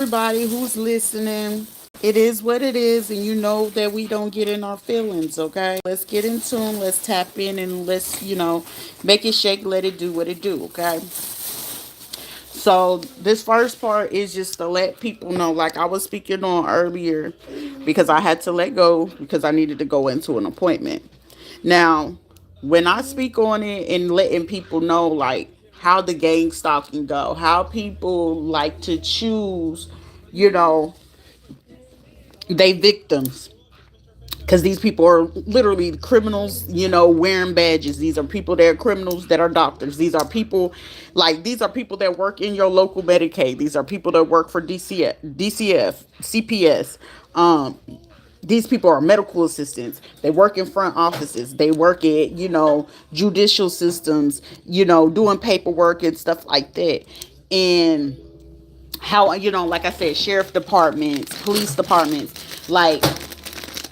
Everybody who's listening, it is what it is, and you know that we don't get in our feelings, okay? Let's get in tune, let's tap in, and let's, make it shake, let it do what it do, okay? So, this first part is just to let people know, like I was speaking on earlier, because I had to let go because I needed to go into an appointment. Now, when I speak on it and letting people know, like, how the gang stalking go, how people like to choose, you know, they victims, because these people are literally criminals, wearing badges. These are people that are criminals that are doctors. These are people that work in your local Medicaid. These are people that work for DCF, CPS. These people are medical assistants. They work in front offices. They work at, judicial systems, doing paperwork and stuff like that. And how, like I said, sheriff departments, police departments, like,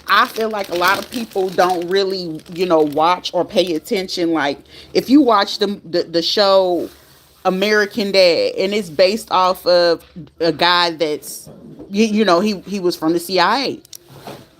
I feel like a lot of people don't really, watch or pay attention. Like, if you watch the show American Dad, and it's based off of a guy that's, he was from the CIA.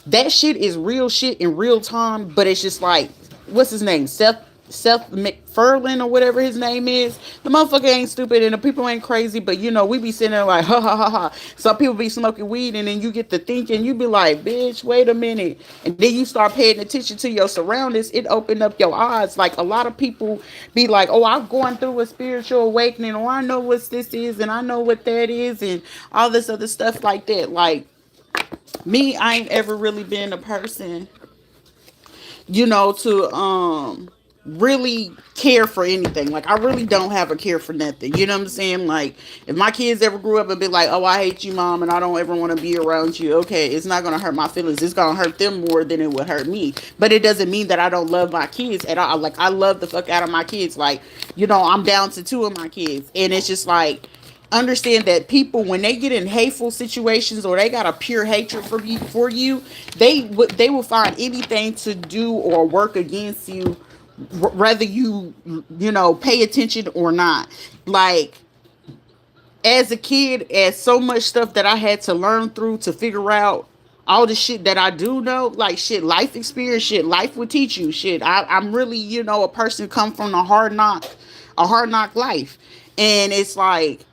That shit is real shit in real time, but it's just like, what's his name? Seth MacFarlane or whatever his name is. The motherfucker ain't stupid and the people ain't crazy, but we be sitting there like, ha ha ha ha. Some people be smoking weed and then you get to thinking, you be like, bitch, wait a minute. And then you start paying attention to your surroundings. It opened up your eyes. Like, a lot of people be like, oh, I'm going through a spiritual awakening, or I know what this is and I know what that is, and all this other stuff like that. Like, me, I ain't ever really been a person, to really care for anything. Like, I really don't have a care for nothing. You know what I'm saying? Like, if my kids ever grew up and be like, oh, I hate you, mom, and I don't ever want to be around you, okay, it's not gonna hurt my feelings. It's gonna hurt them more than it would hurt me. But it doesn't mean that I don't love my kids at all. Like, I love the fuck out of my kids. Like, I'm down to two of my kids, and it's just like, understand that people, when they get in hateful situations or they got a pure hatred for you, they will find anything to do or work against you, whether pay attention or not. Like, as a kid, as so much stuff that I had to learn through to figure out all the shit that I do know, like, shit, life experience, shit, life will teach you shit. I'm really, a person come from a hard knock life. And it's like,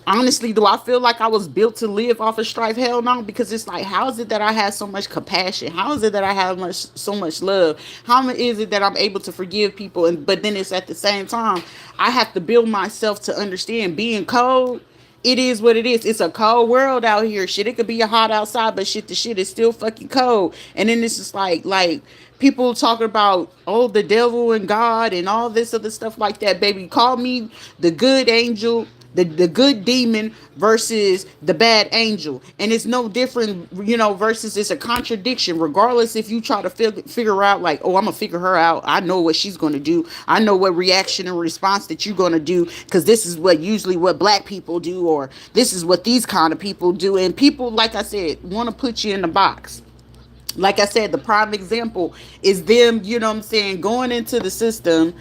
honestly, do I feel like I was built to live off of strife? Hell no, because it's like, how is it that I have so much compassion? How is it that I have so much love? How is it that I'm able to forgive people? But then it's at the same time, I have to build myself to understand being cold. It is what it is. It's a cold world out here. Shit, it could be hot outside, but shit, the shit is still fucking cold. And then it's just like people talking about, oh, the devil and God and all this other stuff like that. Baby, call me the good angel, the good demon versus the bad angel, and it's no different, versus it's a contradiction. Regardless, if you try to figure out, like, oh, I'm gonna figure her out, I know what she's gonna do, I know what reaction and response that you're gonna do, because this is what black people do, or this is what these kind of people do. And people, like I said, want to put you in the box. Like I said, the prime example is them, going into the system,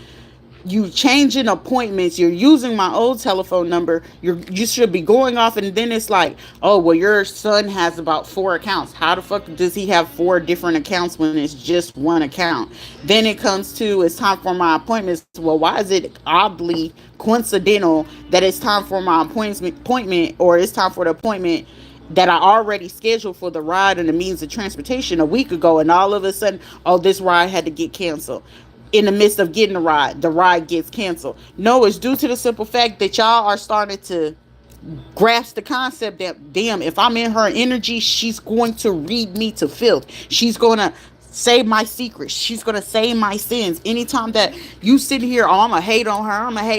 you changing appointments, you're using my old telephone number, you should be going off, and then it's like, oh, well, your son has about 4 accounts. How the fuck does he have 4 different accounts when it's just one account? Then it comes to, it's time for my appointments. Well, why is it oddly coincidental that it's time for my appointment, or it's time for the appointment that I already scheduled for the ride and the means of transportation a week ago, and all of a sudden, oh, this ride had to get canceled. In the midst of getting the ride gets canceled. No, it's due to the simple fact that y'all are starting to grasp the concept that, damn, if I'm in her energy, she's going to read me to filth. She's going to say my secrets. She's going to say my sins. Anytime that you sit here, oh, I'm going to hate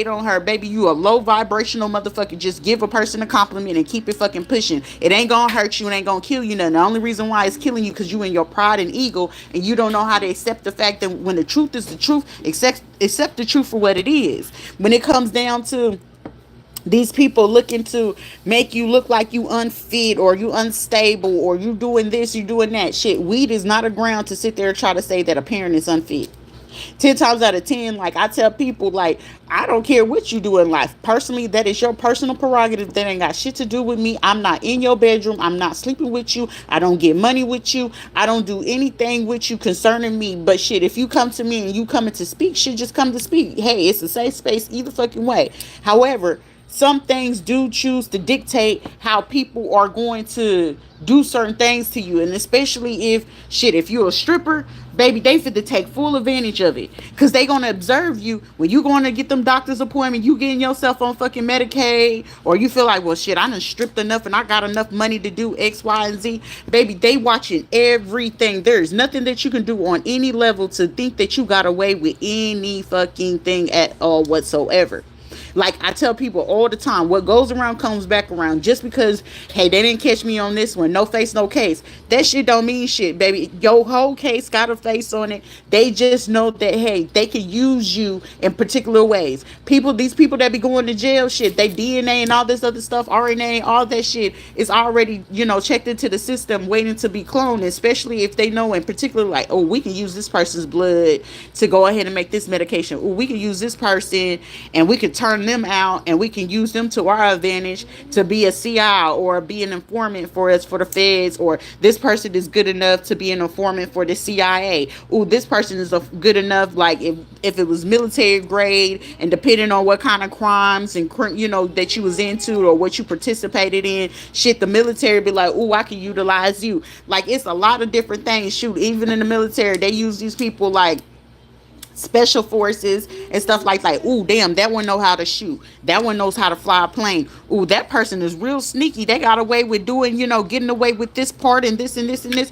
on her, baby, you a low vibrational motherfucker. Just give a person a compliment and keep it fucking pushing. It ain't going to hurt you. It ain't going to kill you. Nothing. The only reason why it's killing you because you in your pride and ego, and you don't know how to accept the fact that when the truth is the truth, accept the truth for what it is. When it comes down to these people looking to make you look like you unfit, or you unstable, or you doing this, you doing that. Shit, weed is not a ground to sit there and try to say that a parent is unfit. 10 times out of 10, like I tell people, like, I don't care what you do in life. Personally, that is your personal prerogative. That ain't got shit to do with me. I'm not in your bedroom. I'm not sleeping with you. I don't get money with you. I don't do anything with you concerning me. But shit, if you come to me and you coming to speak, shit, just come to speak. Hey, it's a safe space either fucking way. However, some things do choose to dictate how people are going to do certain things to you. And especially if shit, if you're a stripper, baby, they fit to take full advantage of it. Cause they gonna observe you when you going to get them doctor's appointment, you getting yourself on fucking Medicaid, or you feel like, well shit, I done stripped enough and I got enough money to do X, Y, and Z. Baby, they watching everything. There's nothing that you can do on any level to think that you got away with any fucking thing at all whatsoever. Like I tell people all the time, what goes around comes back around. Just because, hey, they didn't catch me on this one, no face, no case. That shit don't mean shit, baby. Your whole case got a face on it. They just know that, hey, they can use you in particular ways. These people that be going to jail, shit, they DNA and all this other stuff, RNA, all that shit is already, checked into the system, waiting to be cloned. Especially if they know in particular, like, oh, we can use this person's blood to go ahead and make this medication. Oh, we can use this person and we can turn them out and we can use them to our advantage to be a CI or be an informant for us for the feds, or this person is good enough to be an informant for the CIA. Ooh, this person is good enough, like if it was military grade, and depending on what kind of crimes and that you was into or what you participated in, shit, the military be like, ooh, I can utilize you. Like, it's a lot of different things. Shoot, even in the military they use these people like special forces and stuff like ooh, damn, that one know how to shoot, that one knows how to fly a plane. Ooh, that person is real sneaky, they got away with doing, getting away with this part and this and this and this.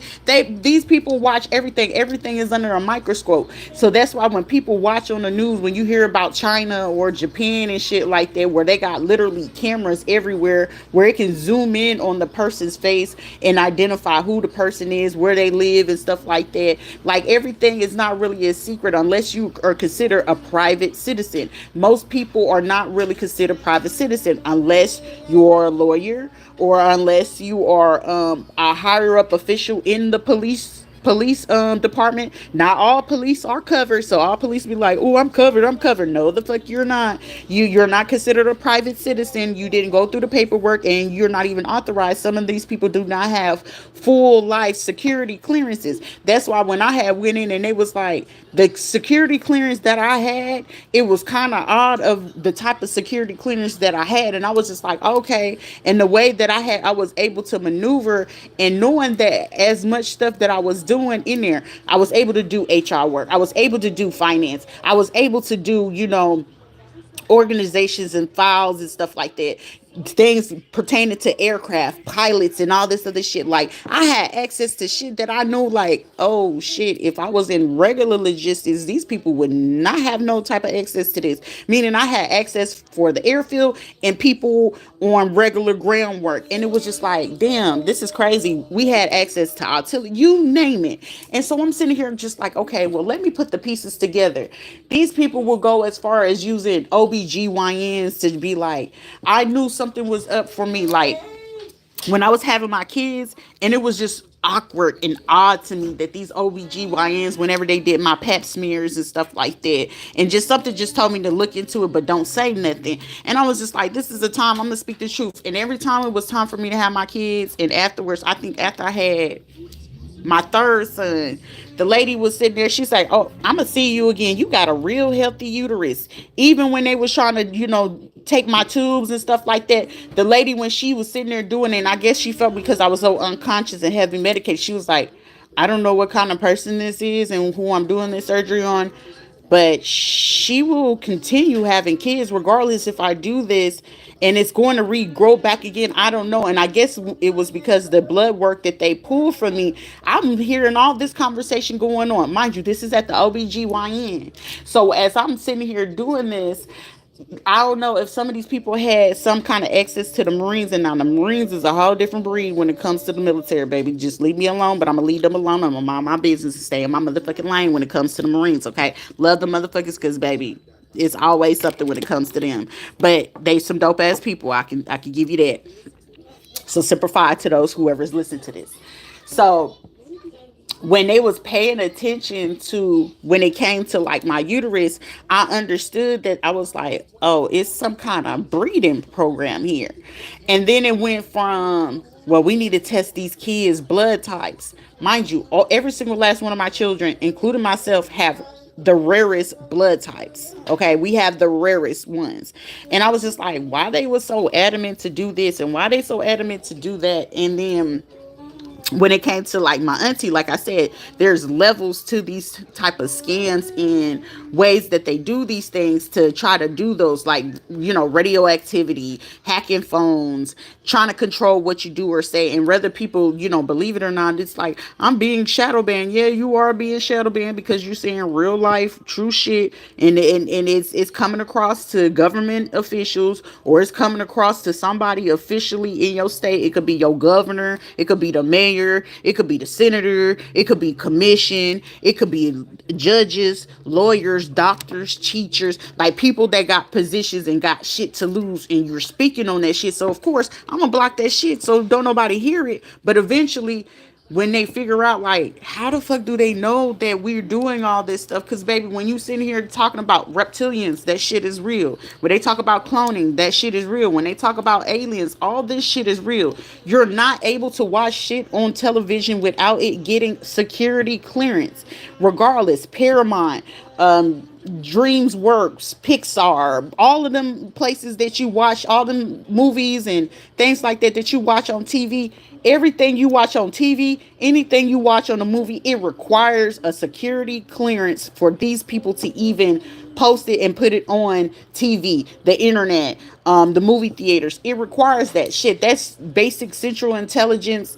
These people watch everything is under a microscope. So that's why when people watch on the news, when you hear about China or Japan and shit like that, where they got literally cameras everywhere where it can zoom in on the person's face and identify who the person is, where they live and stuff like that. Like, everything is not really a secret unless you are considered a private citizen. Most people are not really considered private citizen unless you're a lawyer, or unless you are a higher up official in the police department. Not all police are covered, so all police be like, oh, I'm covered. No, the fuck you're not. You're not considered a private citizen. You didn't go through the paperwork, and you're not even authorized. Some of these people do not have full life security clearances. That's why when I had went in and they was like, the security clearance that I had, it was kind of odd of the type of security clearance that I had. And I was just like, okay. And the way that I was able to maneuver, and knowing that as much stuff that I was doing in there, I was able to do HR work, I was able to do finance, I was able to do, organizations and files and stuff like that, things pertaining to aircraft pilots and all this other shit. Like, I had access to shit that I know, like, oh shit, if I was in regular logistics, these people would not have no type of access to this. Meaning I had access for the airfield and people on regular ground work, and it was just like, damn, this is crazy. We had access to artillery, you name it. And so I'm sitting here just like, okay, well, let me put the pieces together. These people will go as far as using OBGYNs to be like, I knew something was up for me. Like, when I was having my kids, and it was just awkward and odd to me that these OBGYNs, whenever they did my pap smears and stuff like that, and just something just told me to look into it, but don't say nothing. And I was just like, this is the time I'm gonna speak the truth. And every time it was time for me to have my kids, and afterwards, I think after I had my third son, the lady was sitting there, she's like, oh, I'm gonna see you again, you got a real healthy uterus. Even when they was trying to, take my tubes and stuff like that, the lady, when she was sitting there doing it, and I guess she felt because I was so unconscious and heavy medicated, she was like, I don't know what kind of person this is and who I'm doing this surgery on, but she will continue having kids regardless if I do this, and it's going to regrow back again. I don't know. And I guess it was because the blood work that they pulled from me. I'm hearing all this conversation going on. Mind you, this is at the OBGYN. So as I'm sitting here doing this, I don't know if some of these people had some kind of access to the Marines, and now the Marines is a whole different breed when it comes to the military, baby. Just leave me alone, but I'm gonna leave them alone. I'm gonna mind my business and stay in my motherfucking lane when it comes to the Marines, okay? Love the motherfuckers, cause baby, it's always something when it comes to them. But they some dope ass people. I can give you that. So simplify to those whoever's listening to this. So when they was paying attention to when it came to like my uterus, I understood that. I was like, oh, it's some kind of breeding program here. And then it went from, well, we need to test these kids blood types. Mind you, every single last one of my children, including myself, have the rarest blood types. Okay, we have the rarest ones. And I was just like, why they were so adamant to do this and why they so adamant to do that. And then when it came to like my auntie, like I said, there's levels to these type of scams and ways that they do these things to try to do those, like, radioactivity, hacking phones, trying to control what you do or say. And whether people, believe it or not, it's like, I'm being shadow banned. Yeah, you are being shadow banned because you're saying real life true shit, and it's coming across to government officials, or it's coming across to somebody officially in your state. It could be your governor, it could be the mayor, it could be the senator, it could be commission, it could be judges, lawyers, doctors, teachers, like people that got positions and got shit to lose, and you're speaking on that shit. So of course I'm gonna block that shit so don't nobody hear it. But eventually, when they figure out, like, how the fuck do they know that we're doing all this stuff? Because baby, when you sitting here talking about reptilians, that shit is real. When they talk about cloning, that shit is real. When they talk about aliens, all this shit is real. You're not able to watch shit on television without it getting security clearance. Regardless, Paramount, Dreams Works, Pixar, all of them places that you watch, all them movies and things like that you watch on TV, everything you watch on TV, anything you watch on a movie, it requires a security clearance for these people to even post it and put it on TV, the internet, the movie theaters. It requires that shit. That's basic central intelligence.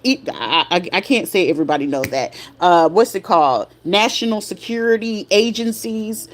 I can't say everybody knows that. What's it called? National security agencies.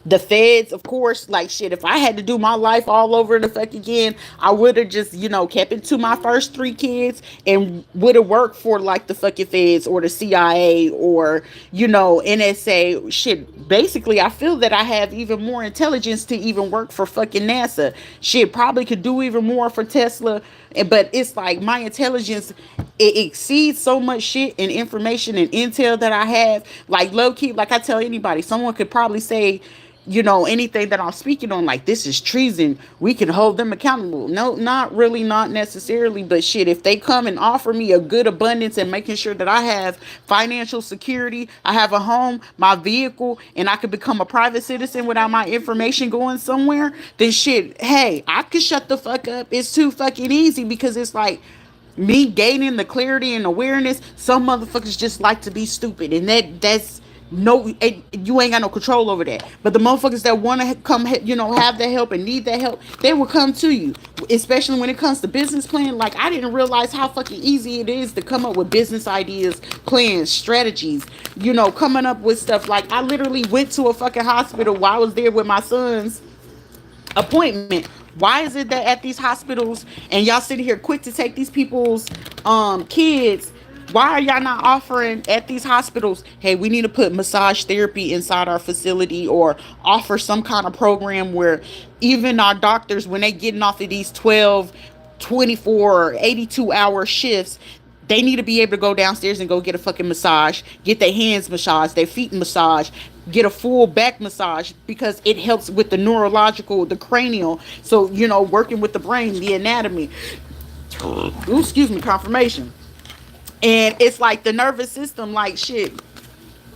The feds, of course. Like shit, if I had to do my life all over the fuck again, I would have just, kept it to my first three kids and would have worked for like the fucking feds or the CIA or, NSA. Shit, basically, I feel that I have even more intelligence to even work for fucking NASA. Shit, probably could do even more for Tesla. But it's like my intelligence, it exceeds so much shit and information and intel that I have. Like low key, like I tell anybody, someone could probably say, anything that I'm speaking on, like this is treason, we can hold them accountable. No, not really, not necessarily. But shit, if they come and offer me a good abundance and making sure that I have financial security, I have a home, my vehicle, and I could become a private citizen without my information going somewhere, then shit, hey, I could shut the fuck up. It's too fucking easy. Because it's like me gaining the clarity and awareness. Some motherfuckers just like to be stupid, and that's no, you ain't got no control over that. But the motherfuckers that want to come, have the help and need that help, they will come to you. Especially when it comes to business plan. Like I didn't realize how fucking easy it is to come up with business ideas, plans, strategies. Coming up with stuff. Like I literally went to a fucking hospital while I was there with my son's appointment. Why is it that at these hospitals, and y'all sitting here quick to take these people's kids, why are y'all not offering at these hospitals, hey, we need to put massage therapy inside our facility, or offer some kind of program where even our doctors, when they getting off of these 12, 24, or 82-hour shifts, they need to be able to go downstairs and go get a fucking massage, get their hands massaged, their feet massaged, get a full back massage, because it helps with the neurological, the cranial. So, working with the brain, the anatomy. Ooh, excuse me, confirmation. And it's like the nervous system, like shit.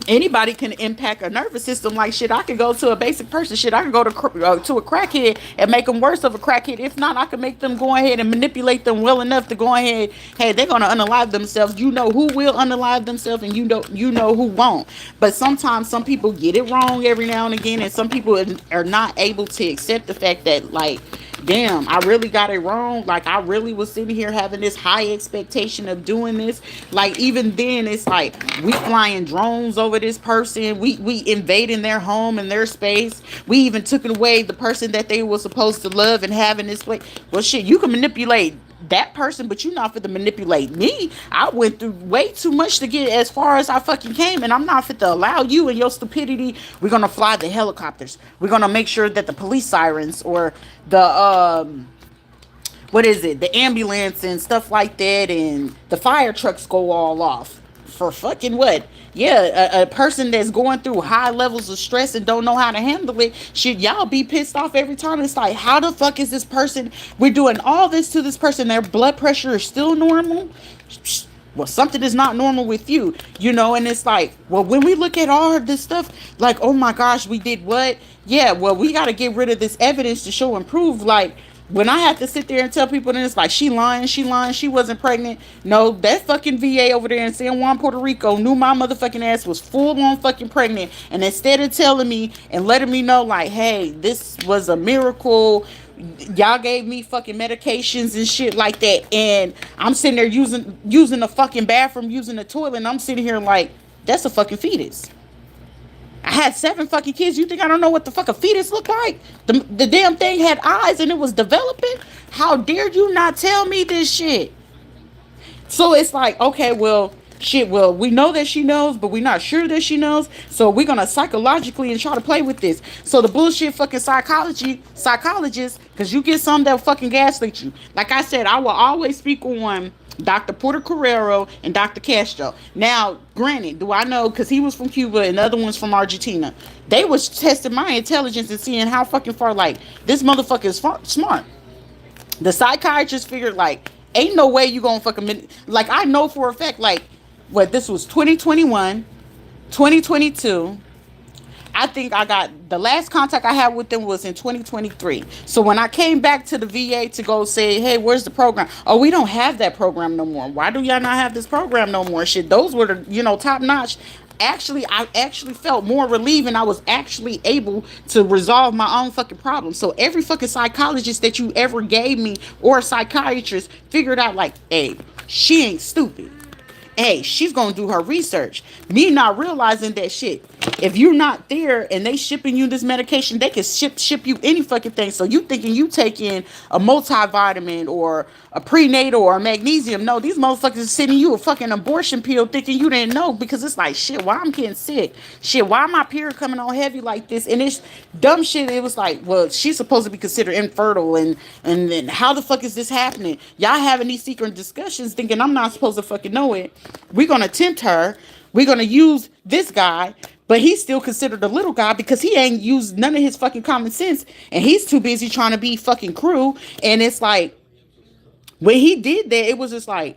Anybody can impact a nervous system like shit. I could go to a basic person. Shit, I could go to a crackhead and make them worse of a crackhead. If not, I could make them go ahead and manipulate them well enough to go ahead. Hey, they're gonna unalive themselves. You know who will unalive themselves, and you know who won't. But sometimes some people get it wrong every now and again, and some people are not able to accept the fact that, like, damn, I really got it wrong. Like I really was sitting here having this high expectation of doing this. Like even then, it's like we flying drones over this person. We invading their home and their space. We even took away the person that they were supposed to love and have in this place. Well, shit, you can manipulate that person, but you're not fit to manipulate me. I went through way too much to get as far as I fucking came, and I'm not fit to allow you and your stupidity. We're gonna fly the helicopters. We're gonna make sure that the police sirens or the what is it, the ambulance and stuff like that, and the fire trucks go all off for fucking what? Yeah, a person that's going through high levels of stress and don't know how to handle it, should y'all be pissed off every time? It's like, how the fuck is this person, we're doing all this to this person, their blood pressure is still normal? Well, something is not normal with you, you know. And it's like, well, when we look at all of this stuff, like, oh my gosh, we did what? Yeah, well, we got to get rid of this evidence to show and prove. Like, when I have to sit there and tell people, then it's like, she lying, she lying, she wasn't pregnant. No, that fucking VA over there in San Juan, Puerto Rico knew my motherfucking ass was full on fucking pregnant. And instead of telling me and letting me know, like, hey, this was a miracle, y'all gave me fucking medications and shit like that, and I'm sitting there using the fucking bathroom, using the toilet, and I'm sitting here like, that's a fucking fetus. I had 7 fucking kids. You think I don't know what the fuck a fetus looked like? The damn thing had eyes and it was developing. How dare you not tell me this shit? So it's like, okay, well, shit, well, we know that she knows, but we're not sure that she knows. So we're gonna psychologically and try to play with this. So the bullshit fucking psychologists, because you get some that fucking gaslight you. Like I said, I will always speak on Dr. Porter Carrero and Dr. Castro. Now, granted, do I know, because he was from Cuba and the other one's from Argentina. They was testing my intelligence and seeing how fucking far, like, this motherfucker is smart. The psychiatrist figured, like, ain't no way you gonna fucking, like, I know for a fact, like, what, this was 2021, 2022. I think I got, the last contact I had with them was in 2023. So when I came back to the VA to go say, hey, where's the program? Oh, we don't have that program no more. Why do y'all not have this program no more? Shit, those were the, top notch. Actually, I actually felt more relieved, and I was actually able to resolve my own fucking problem. So every fucking psychologist that you ever gave me, or a psychiatrist, figured out, like, hey, she ain't stupid. Hey, she's gonna do her research. Me not realizing that shit, if you're not there and they shipping you this medication, they can ship you any fucking thing. So you thinking you taking a multivitamin or a prenatal or a magnesium. No, these motherfuckers are sending you a fucking abortion pill thinking you didn't know, because it's like, shit, why I'm getting sick? Shit, why my period coming on heavy like this? And it's dumb shit. It was like, well, she's supposed to be considered infertile, and then how the fuck is this happening? Y'all having these secret discussions thinking I'm not supposed to fucking know it. We're gonna tempt her. We're gonna use this guy, but he's still considered a little guy because he ain't used none of his fucking common sense, and he's too busy trying to be fucking crew. And it's like, when he did that, it was just like,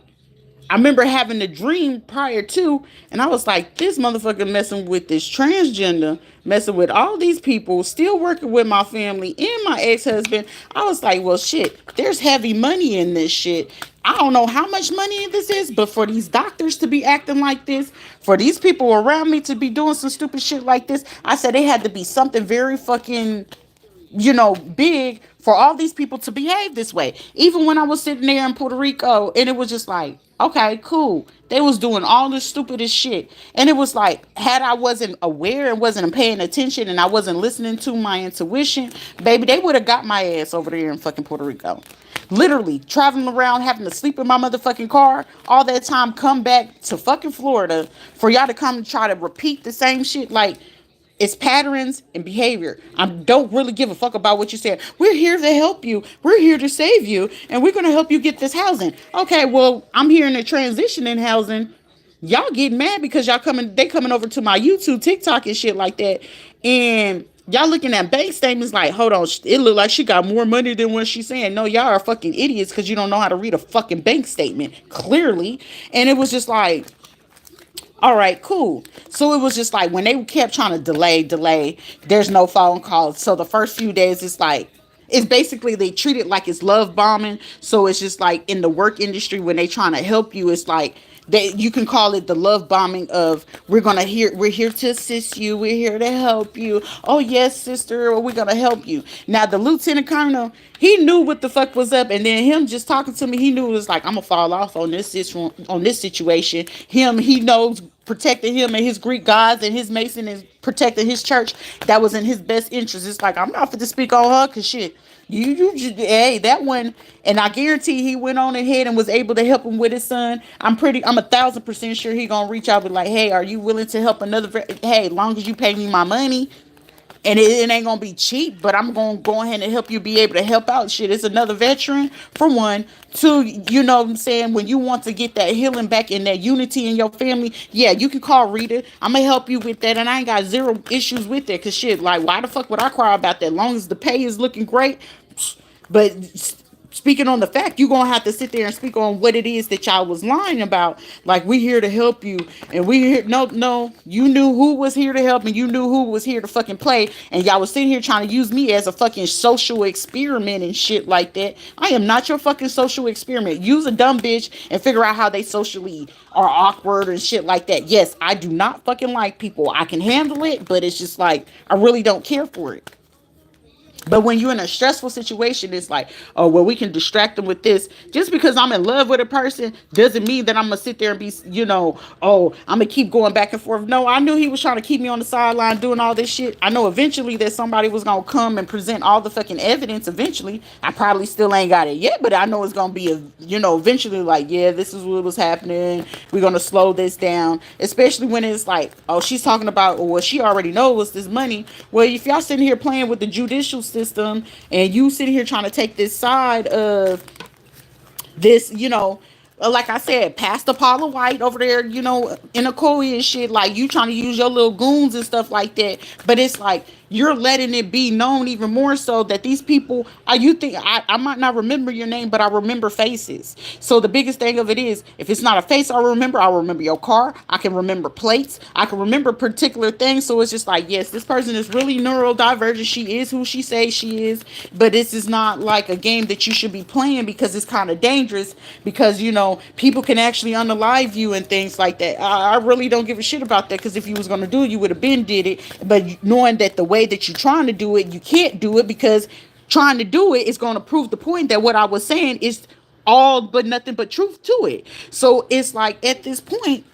I remember having the dream prior to, and I was like, this motherfucker messing with this transgender, messing with all these people, still working with my family and my ex-husband. I was like, well, shit, there's heavy money in this shit. I don't know how much money this is, but for these doctors to be acting like this, for these people around me to be doing some stupid shit like this, I said it had to be something very fucking, big for all these people to behave this way. Even when I was sitting there in Puerto Rico, and it was just like, okay, cool. They was doing all this stupidest shit. And it was like, had I wasn't aware and wasn't paying attention and I wasn't listening to my intuition, baby, they would have got my ass over there in fucking Puerto Rico. Literally traveling around, having to sleep in my motherfucking car all that time, come back to fucking Florida for y'all to come and try to repeat the same shit. Like, it's patterns and behavior. I don't really give a fuck about what you said. We're here to help you. We're here to save you. And we're going to help you get this housing. Okay, well, I'm here in the transition in housing. Y'all getting mad because they coming over to my YouTube, TikTok and shit like that. And y'all looking at bank statements like, hold on, it look like she got more money than what she's saying. No, y'all are fucking idiots because you don't know how to read a fucking bank statement, clearly. And it was just like, all right, cool. So it was just like, when they kept trying to delay, there's no phone calls. So the first few days, it's basically, they treat it like it's love bombing. So it's just like in the work industry, when they trying to help you, it's like, you can call it the love bombing of, we're here to assist you, we're here to help you. Oh yes, sister, we're gonna help you. Now the lieutenant colonel, he knew what the fuck was up, and then him just talking to me, he knew it was like, I'm gonna fall off on this situation. He knows protecting him and his Greek gods and his Mason and protecting his church, that was in his best interest. It's like, I'm not fit to speak on her, cause shit, hey, that one. And I guarantee he went on ahead and was able to help him with his son. I'm 1,000% sure he gonna reach out and be like, hey, are you willing to help hey, as long as you pay me my money. And it ain't gonna be cheap, but I'm gonna go ahead and help you be able to help out. Shit, it's another veteran for one. Two, you know what I'm saying? When you want to get that healing back and that unity in your family, yeah, you can call Rita. I'm gonna help you with that, and I ain't got zero issues with that. Cause shit, like, why the fuck would I cry about that? Long as the pay is looking great. But speaking on the fact, you're gonna have to sit there and speak on what it is that y'all was lying about. Like, we here to help you, and we here. No, you knew who was here to help, and you knew who was here to fucking play, and y'all was sitting here trying to use me as a fucking social experiment and shit like that. I am not your fucking social experiment. Use a dumb bitch and figure out how they socially are awkward and shit like that. Yes, I do not fucking like people. I can handle it, but it's just like I really don't care for it. But when you're in a stressful situation, it's like, oh, well, we can distract them with this. Just because I'm in love with a person doesn't mean that I'm going to sit there and be, oh, I'm going to keep going back and forth. No, I knew he was trying to keep me on the sideline doing all this shit. I know eventually that somebody was going to come and present all the fucking evidence eventually. I probably still ain't got it yet, but I know it's going to be, eventually like, yeah, this is what was happening. We're going to slow this down. Especially when it's like, oh, she's talking about, well, she already knows this money. Well, if y'all sitting here playing with the judicial system and you sitting here trying to take this side of this, like I said, Pastor Paula White over there, in a Koei and shit, like you trying to use your little goons and stuff like that. But it's like you're letting it be known even more so that these people are, you think I might not remember your name, but I remember faces. So the biggest thing of it is, if it's not a face I'll remember your car. I can remember plates. I can remember particular things. So it's just like, yes, this person is really neurodivergent. She is who she says she is. But this is not like a game that you should be playing, because it's kind of dangerous, because, people can actually unalive you and things like that. I really don't give a shit about that, because if you was going to do it, you would have been did it. But knowing that the way that you're trying to do it, you can't do it, because trying to do it is going to prove the point that what I was saying is all but nothing but truth to it. So it's like at this point,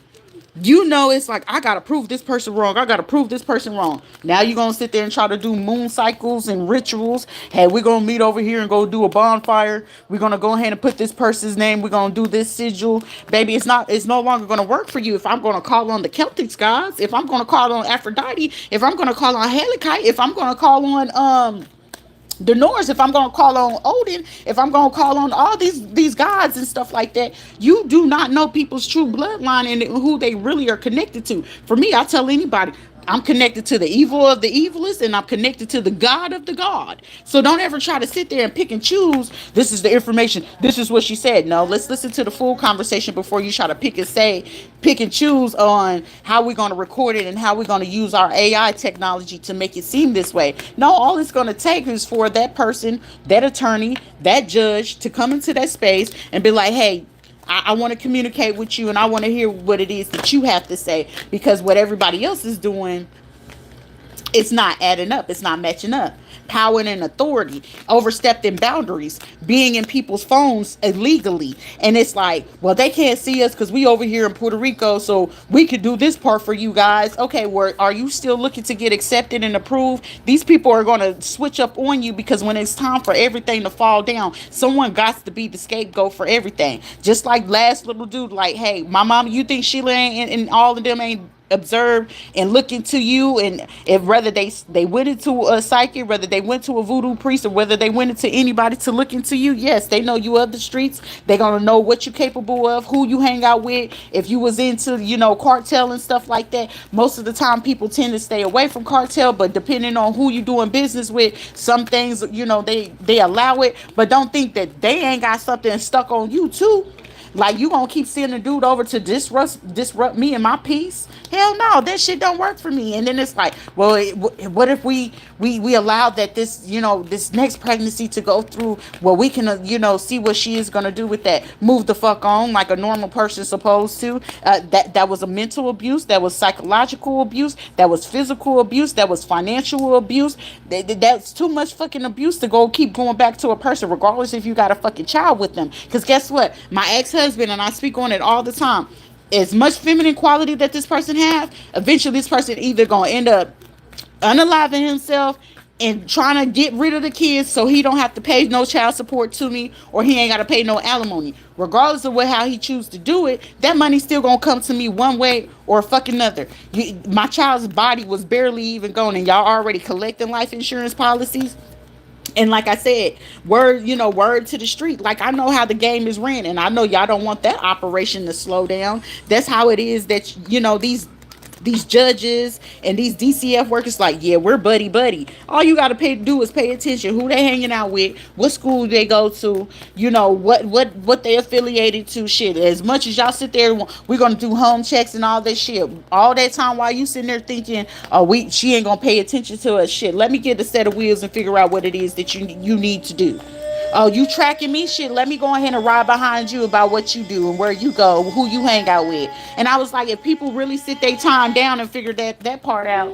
it's like, I gotta prove this person wrong. I gotta prove this person wrong. Now you're gonna sit there and try to do moon cycles and rituals. Hey, we're gonna meet over here and go do a bonfire. We're gonna go ahead and put this person's name. We're gonna do this sigil. Baby, it's no longer gonna work for you if I'm gonna call on the Celtics gods, if I'm gonna call on Aphrodite, if I'm gonna call on Helicite, if I'm gonna call on the Norse, if I'm gonna call on Odin, if I'm gonna call on all these gods and stuff like that. You do not know people's true bloodline and who they really are connected to. For me, I tell anybody, I'm connected to the evil of the evilest, and I'm connected to the God of the God. So don't ever try to sit there and pick and choose. This is the information. This is what she said. No, let's listen to the full conversation before you try to pick and choose on how we're going to record it and how we're going to use our AI technology to make it seem this way. No, all it's going to take is for that person, that attorney, that judge to come into that space and be like, hey, I want to communicate with you, and I want to hear what it is that you have to say, because what everybody else is doing, it's not adding up. It's not matching up. Power and authority, overstepping boundaries, being in people's phones illegally. And it's like, well, they can't see us because we over here in Puerto Rico, so we could do this part for you guys. Okay, are you still looking to get accepted and approved? These people are going to switch up on you, because when it's time for everything to fall down, someone got to be the scapegoat for everything. Just like last little dude, like, hey, my mama, you think Sheila and all of them ain't observe and look into you, and if whether they went into a psychic, whether they went to a voodoo priest, or whether they went into anybody to look into you, yes, they know you of the streets. They're gonna know what you're capable of, who you hang out with. If you was into cartel and stuff like that, most of the time people tend to stay away from cartel, but depending on who you're doing business with, some things they allow it. But don't think that they ain't got something stuck on you too. Like, you gonna keep sending a dude over to disrupt me and my peace? Hell no, that shit don't work for me. And then it's like, well, what if we allow that this next pregnancy to go through? Well, we can see what she is gonna do with that. Move the fuck on like a normal person supposed to. That was a mental abuse. That was psychological abuse. That was physical abuse. That was financial abuse. That's too much fucking abuse to keep going back to a person, regardless if you got a fucking child with them. Because guess what? My ex-husband, and I speak on it all the time, as much feminine quality that this person have, eventually this person either gonna end up unaliving himself, and trying to get rid of the kids so he don't have to pay no child support to me, or he ain't got to pay no alimony. Regardless of what how he choose to do it, that money still gonna come to me one way or fucking another. My child's body was barely even gone, and y'all already collecting life insurance policies. And like I said, word to the street. Like, I know how the game is ran, and I know y'all don't want that operation to slow down. That's how it is that these judges and these DCF workers, like, yeah, we're buddy buddy. All you gotta do is pay attention who they hanging out with, what school they go to, what they affiliated to. Shit, as much as y'all sit there, we're gonna do home checks and all this shit. All that time while you sitting there thinking, oh, she ain't gonna pay attention to us. Shit, let me get a set of wheels and figure out what it is that you need to do. Oh, you tracking me? Shit, let me go ahead and ride behind you about what you do and where you go, who you hang out with. And I was like, if people really sit their time down and figure that part out,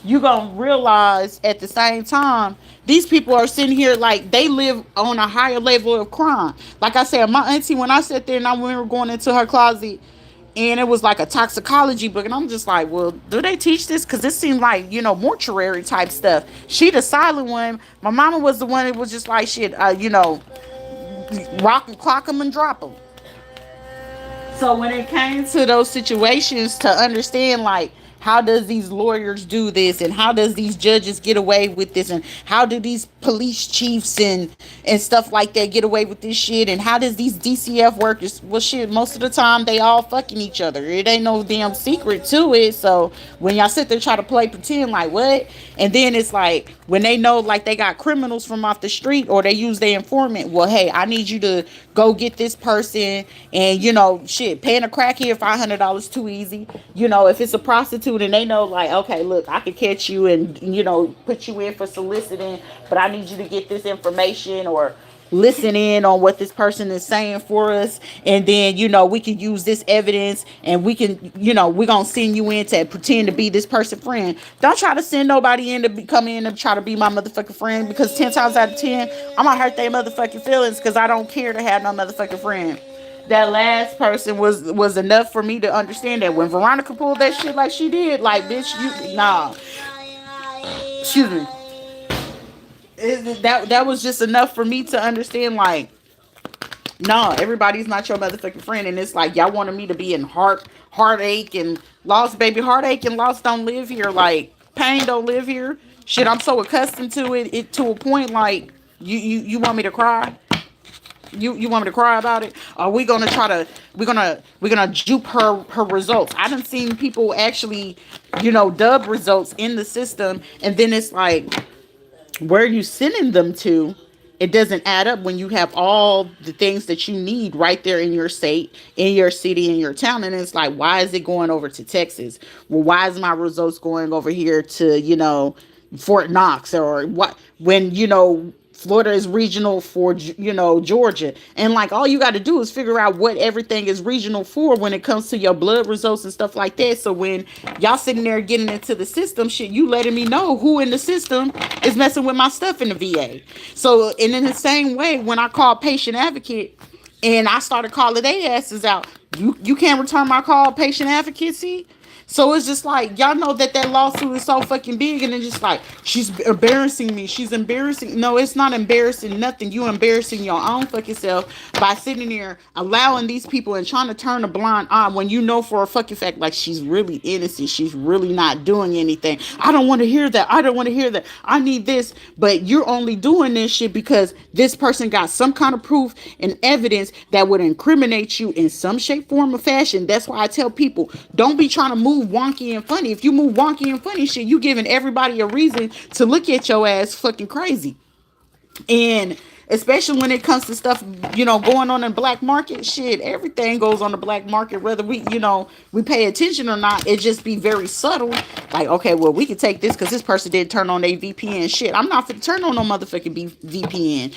you gonna realize at the same time, these people are sitting here like they live on a higher level of crime. Like I said, my auntie, when I sat there and I remember going into her closet, and it was like a toxicology book, and I'm just like, well, do they teach this? Because this seemed like, mortuary type stuff. She the silent one. My mama was the one that was just like, shit, rock and clock them and drop them. So when it came to those situations, to understand, like, how does these lawyers do this, and how does these judges get away with this, and how do these police chiefs and stuff like that get away with this shit, and how does these DCF workers, well, shit, most of the time they all fucking each other. It ain't no damn secret to it. So when y'all sit there try to play pretend, like, what? And then it's like, when they know, like, they got criminals from off the street, or they use their informant, well, hey, I need you to go get this person, and shit, paying a crackhead $500 too easy. If it's a prostitute and they know, like, okay, look, I could catch you and put you in for soliciting, but I need you to get this information, or listen in on what this person is saying for us, and then we can use this evidence, and we can we're gonna send you in to pretend to be this person's friend. Don't try to send nobody in to come in and try to be my motherfucking friend, because 10 times out of 10 I'm gonna hurt their motherfucking feelings, because I don't care to have no motherfucking friend. That last person was enough for me to understand that when Veronica pulled that shit like she did, like, bitch, you nah, excuse me, that was just enough for me to understand, like, no, everybody's not your motherfucking friend. And it's like, y'all wanted me to be in heartache and loss, baby. Heartache and loss don't live here. Like, pain don't live here. Shit, I'm so accustomed to it to a point, like, you want me to cry? You want me to cry about it? Are we gonna try to we're gonna dupe her results? I done seen people actually, dub results in the system, and then it's like, where are you sending them to? It doesn't add up when you have all the things that you need right there in your state, in your city, in your town. And it's like, why is it going over to Texas? Well, why is my results going over here to, Fort Knox, or what, when, Florida is regional for, Georgia. And like, all you got to do is figure out what everything is regional for when it comes to your blood results and stuff like that. So when y'all sitting there getting into the system, shit, you letting me know who in the system is messing with my stuff in the VA. So, and in the same way, when I call patient advocate and I started calling their asses out, you can't return my call, patient advocacy. So it's just like, y'all know that lawsuit is so fucking big, and it's just like, she's embarrassing me. She's embarrassing. No, it's not embarrassing nothing. You embarrassing your own fucking self by sitting there allowing these people and trying to turn a blind eye when you know for a fucking fact, like, she's really innocent. She's really not doing anything. I don't want to hear that. I don't want to hear that. I need this. But you're only doing this shit because this person got some kind of proof and evidence that would incriminate you in some shape, form, or fashion. That's why I tell people, don't be trying to move wonky and funny. If you move wonky and funny shit, you giving everybody a reason to look at your ass fucking crazy. And especially when it comes to stuff, going on in black market shit, everything goes on the black market, whether we pay attention or not. It just be very subtle. Like, okay, well, we can take this because this person didn't turn on their VPN. Shit, I'm not finna turn on no motherfucking VPN.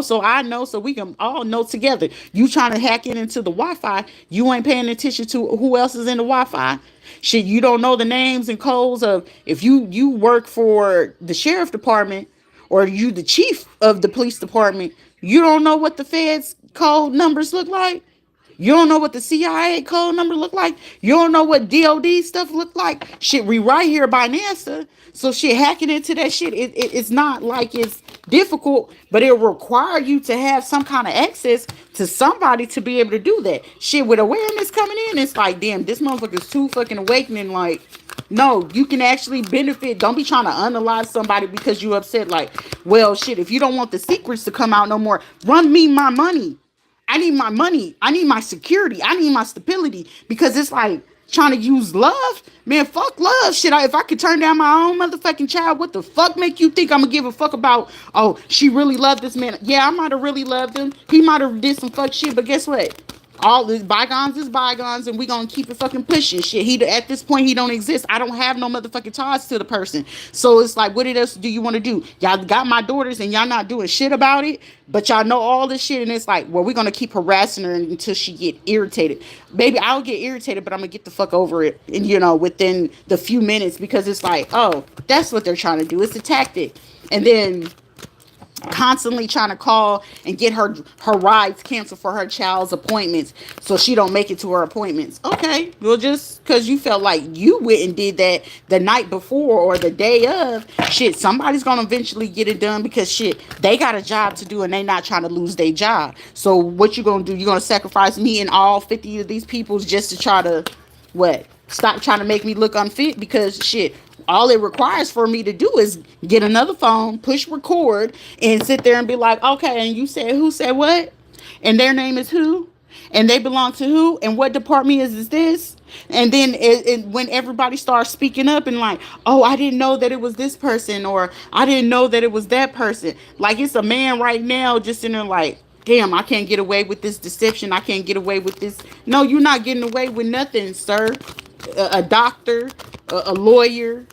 So I know, so we can all know together. You trying to hack it into the Wi-Fi, you ain't paying attention to who else is in the Wi-Fi. Shit, you don't know the names and codes of, if you work for the sheriff department, or you the chief of the police department, you don't know what the feds code numbers look like. You don't know what the CIA code number look like. You don't know what DOD stuff look like. Shit, we right here by NASA. So shit, hacking into that shit, it's not like it's difficult, but it'll require you to have some kind of access to somebody to be able to do that. Shit, with awareness coming in, it's like, damn, this motherfucker's too fucking awakening. Like, no, you can actually benefit. Don't be trying to analyze somebody because you upset. Like, well, shit, if you don't want the secrets to come out no more, run me my money. I need my money. I need my security. I need my stability, because it's like trying to use love. Man, fuck love. Shit, if I could turn down my own motherfucking child, what the fuck make you think I'm gonna give a fuck about, oh, she really loved this man? Yeah, I might have really loved him. He might have did some fuck shit, but guess what? All this bygones is bygones, and we gonna keep it fucking pushing. Shit, he at this point he don't exist. I don't have no motherfucking ties to the person. So it's like, what else do you want to do? Y'all got my daughters and y'all not doing shit about it, but y'all know all this shit, and it's like, well, we're gonna keep harassing her until she get irritated. Baby, I'll get irritated, but I'm gonna get the fuck over it, and within the few minutes, because it's like, oh, that's what they're trying to do. It's a tactic. And then constantly trying to call and get her rides canceled for her child's appointments, so she don't make it to her appointments. Okay, well, just because you felt like you went and did that the night before or the day of, shit, somebody's gonna eventually get it done, because shit, they got a job to do and they not trying to lose their job. So what you gonna do? You gonna sacrifice me and all 50 of these people just to try to what? Stop trying to make me look unfit? Because shit, all it requires for me to do is get another phone, push record, and sit there and be like, okay, and you said who said what? And their name is who? And they belong to who? And what department is this? And then when everybody starts speaking up and like, oh, I didn't know that it was this person, or I didn't know that it was that person. Like, it's a man right now just in there like, damn, I can't get away with this deception. I can't get away with this. No, you're not getting away with nothing, sir. A doctor, a lawyer,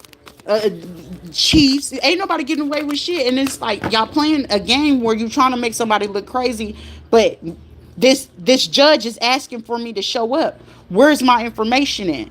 chiefs. Ain't nobody getting away with shit. And it's like y'all playing a game where you trying to make somebody look crazy, but this judge is asking for me to show up. Where's my information in?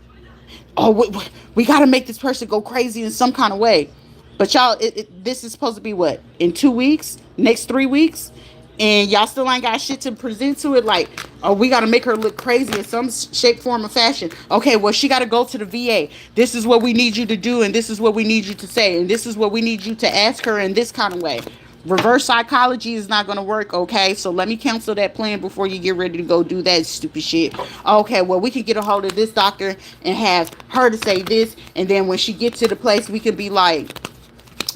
Oh, we got to make this person go crazy in some kind of way. But y'all, this is supposed to be what, in 2 weeks, next 3 weeks, and y'all still ain't got shit to present to it. Like, oh, we got to make her look crazy in some shape, form, or fashion. Okay, well, she got to go to the VA. This is what we need you to do, and this is what we need you to say, and this is what we need you to ask her in this kind of way. Reverse psychology is not going to work, okay? So let me cancel that plan before you get ready to go do that stupid shit. Okay, well, we can get a hold of this doctor and have her to say this, and then when she gets to the place, we can be like,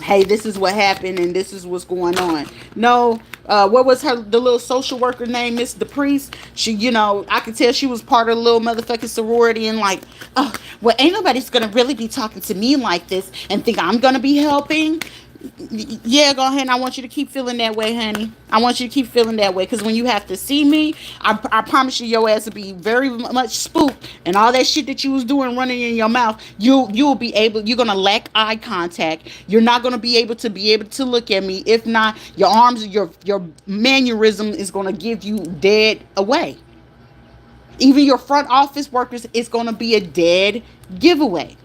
hey, this is what happened, and this is what's going on. No, what was the little social worker name, Miss the Priest? She, I could tell she was part of the little motherfucking sorority, and like, oh, well, ain't nobody's going to really be talking to me like this and think I'm going to be helping. Yeah, go ahead. I want you to keep feeling that way, honey. I want you to keep feeling that way, because when you have to see me, I promise you, your ass will be very much spooked, and all that shit that you was doing running in your mouth, you'll be able. You're gonna lack eye contact. You're not gonna be able to look at me. If not, your arms, your mannerism is gonna give you dead away. Even your front office workers is gonna be a dead giveaway.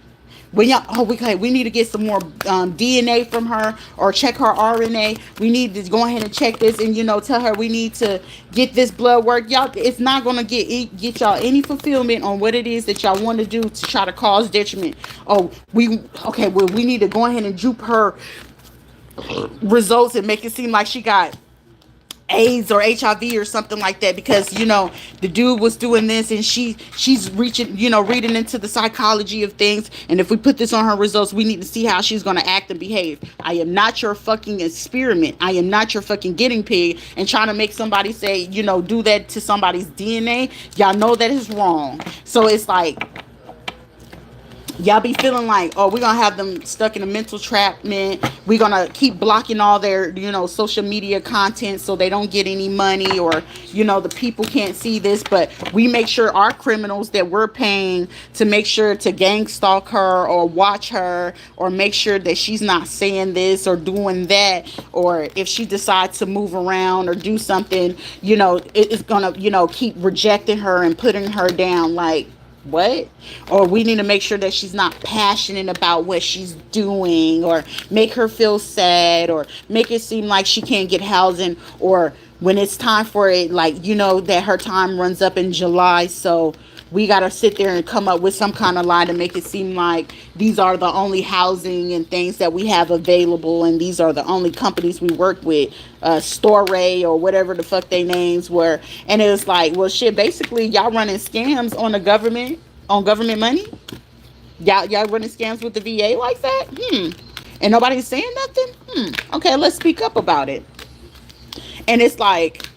When y'all, we need to get some more DNA from her, or check her RNA. We need to go ahead and check this, and tell her we need to get this blood work. Y'all, it's not gonna get y'all any fulfillment on what it is that y'all want to do to try to cause detriment. Oh, we need to go ahead and dupe her results and make it seem like she got AIDS or HIV or something like that, because the dude was doing this, and she's reaching, reading into the psychology of things, and if we put this on her results, we need to see how she's going to act and behave. I am not your fucking experiment. I am not your fucking guinea pig, and trying to make somebody say, do that to somebody's DNA. Y'all know that is wrong. So it's like, y'all be feeling like, oh, we're gonna have them stuck in a mental trap, man. We're gonna keep blocking all their, social media content, so they don't get any money, or, the people can't see this. But we make sure our criminals that we're paying to make sure to gang stalk her, or watch her, or make sure that she's not saying this or doing that, or if she decides to move around or do something, it's gonna, keep rejecting her and putting her down. Like, what? Or we need to make sure that she's not passionate about what she's doing, or make her feel sad, or make it seem like she can't get housing, or when it's time for it, like, that her time runs up in July. So we got to sit there and come up with some kind of lie to make it seem like these are the only housing and things that we have available, and these are the only companies we work with, Storay or whatever the fuck they names were. And it was like, well, shit, basically y'all running scams on the government, on government money. Y'all running scams with the VA like that. And nobody's saying nothing. Okay, let's speak up about it. And it's like,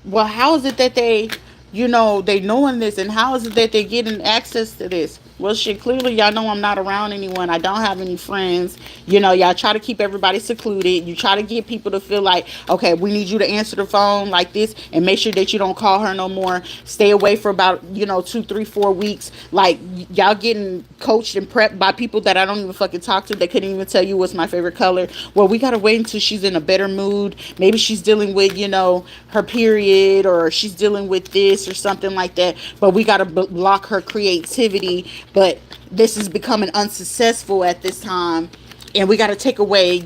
well, how is it that they knowing this, and how is it that they getting access to this? Well, shit, clearly y'all know I'm not around anyone. I don't have any friends. Y'all try to keep everybody secluded. You try to get people to feel like, okay, we need you to answer the phone like this, and make sure that you don't call her no more. Stay away for about 2, 3, 4 weeks. Like, y'all getting coached and prepped by people that I don't even fucking talk to. They couldn't even tell you what's my favorite color. Well, we gotta wait until she's in a better mood. Maybe she's dealing with her period, or she's dealing with this or something like that. But we gotta block her creativity. But this is becoming unsuccessful at this time, and we got to take away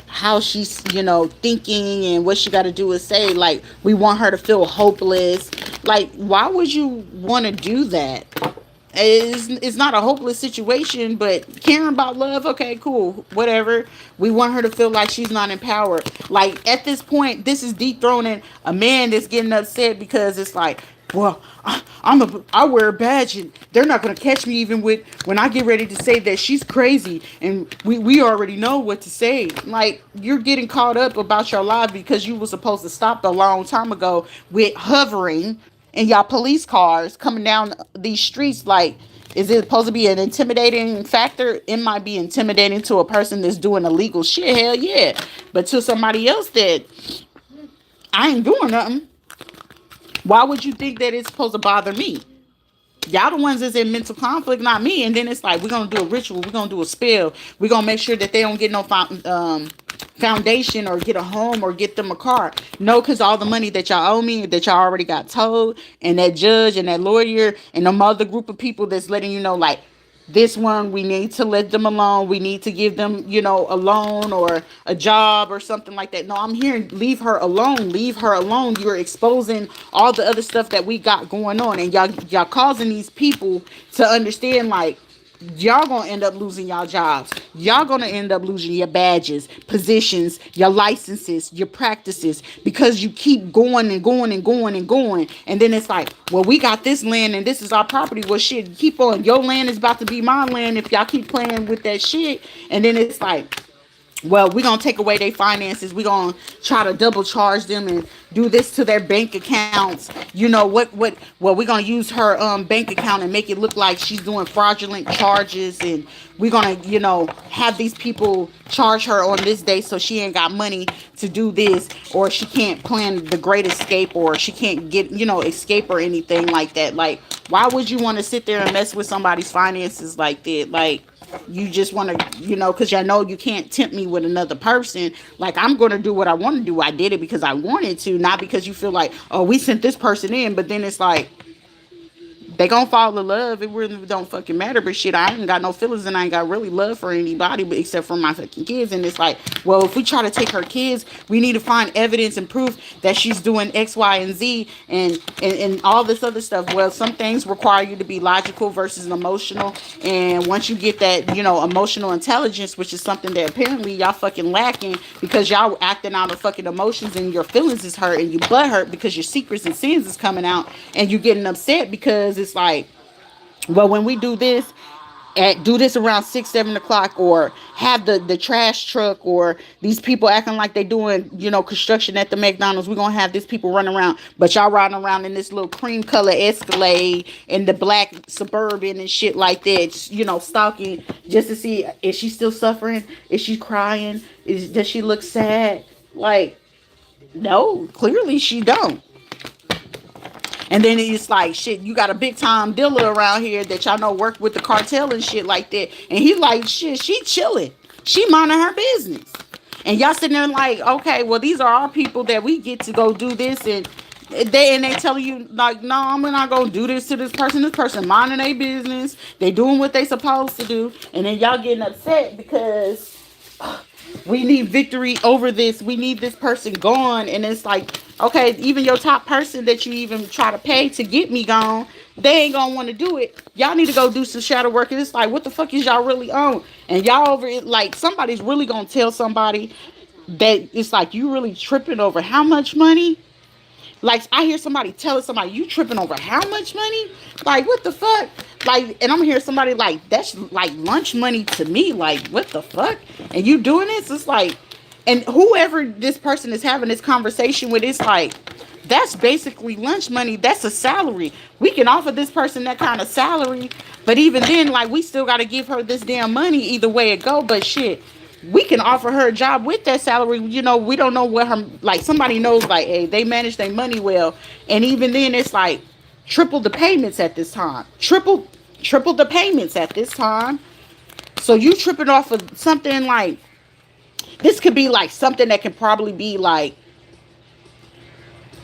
how she's thinking, and what she got to do is say, like, we want her to feel hopeless. Like, why would you want to do that? It's not a hopeless situation, but caring about love, okay, cool, whatever. We want her to feel like she's not empowered. Like, at this point, this is dethroning a man that's getting upset because it's like, well, I wear a badge, and they're not gonna catch me even with when I get ready to say that she's crazy, and we already know what to say. Like, you're getting caught up about your life because you were supposed to stop a long time ago with hovering in y'all police cars coming down these streets. Like, is it supposed to be an intimidating factor? It might be intimidating to a person that's doing illegal shit, hell yeah. But to somebody else that I ain't doing nothing, why would you think that it's supposed to bother me? Y'all the ones that's in mental conflict, not me. And then it's like, we're going to do a ritual. We're going to do a spell. We're going to make sure that they don't get no foundation, or get a home, or get them a car. No, because all the money that y'all owe me, that y'all already got told, and that judge and that lawyer and them other group of people that's letting you know, like, this one, we need to let them alone. We need to give them, a loan or a job or something like that. No, I'm here. Leave her alone. Leave her alone. You're exposing all the other stuff that we got going on. And y'all causing these people to understand, like, y'all gonna end up losing y'all jobs. Y'all gonna end up losing your badges, positions, your licenses, your practices, because you keep going and going and going and going. And then it's like, well, we got this land and this is our property. Well, shit, keep on. Your land is about to be my land if y'all keep playing with that shit. And then it's like, well, we're gonna take away their finances. We're gonna try to double charge them and do this to their bank accounts. Well, we're gonna use her bank account and make it look like she's doing fraudulent charges, and we're gonna have these people charge her on this day so she ain't got money to do this, or she can't plan the great escape, or she can't get escape or anything like that. Like, why would you want to sit there and mess with somebody's finances like that? Like, you just want to, because y'all know you can't tempt me with another person. Like, I'm going to do what I want to do. I did it because I wanted to, not because you feel like, oh, we sent this person in. But then it's like, they gonna fall in love. It really don't fucking matter. But shit, I ain't got no feelings, and I ain't got really love for anybody, but except for my fucking kids. And it's like, well, if we try to take her kids, we need to find evidence and proof that she's doing X, Y, and Z, and all this other stuff. Well, some things require you to be logical versus emotional. And once you get that, emotional intelligence, which is something that apparently y'all fucking lacking, because y'all acting out of fucking emotions, and your feelings is hurt, and you butt hurt because your secrets and sins is coming out, and you getting upset because it's like, well, when we do this around 6, 7 o'clock, or have the trash truck, or these people acting like they doing construction at the McDonald's, we're gonna have these people running around, but y'all riding around in this little cream color Escalade and the black Suburban and shit like that, stalking just to see, is she still suffering, is she crying, does she look sad? Like, no, clearly she don't. And then it's like, shit, you got a big time dealer around here that y'all know work with the cartel and shit like that. And he like, shit, she chilling. She minding her business. And y'all sitting there like, okay, well, these are our people that we get to go do this. And they telling you like, no, I'm not gonna do this to this person. This person minding their business. They doing what they supposed to do. And then y'all getting upset because We need victory over this. We need this person gone. And it's like, okay, even your top person that you even try to pay to get me gone, they ain't gonna want to do it. Y'all need to go do some shadow work. And it's like, what the fuck is y'all really on? And y'all over it, like somebody's really gonna tell somebody that it's like you really tripping over how much money. Like I hear somebody telling somebody you tripping over how much money? Like what the fuck? Like, and I'm hearing somebody like that's like lunch money to me. Like what the fuck? And you doing this? It's like, and whoever this person is having this conversation with, it's like that's basically lunch money. That's a salary. We can offer this person that kind of salary, but even then, like we still got to give her this damn money either way it go. But shit, we can offer her a job with that salary. You know, we don't know what her, like somebody knows like, hey, they manage their money well. And even then it's like triple the payments at this time. Triple the payments at this time. So you tripping off of something like this could be like something that could probably be like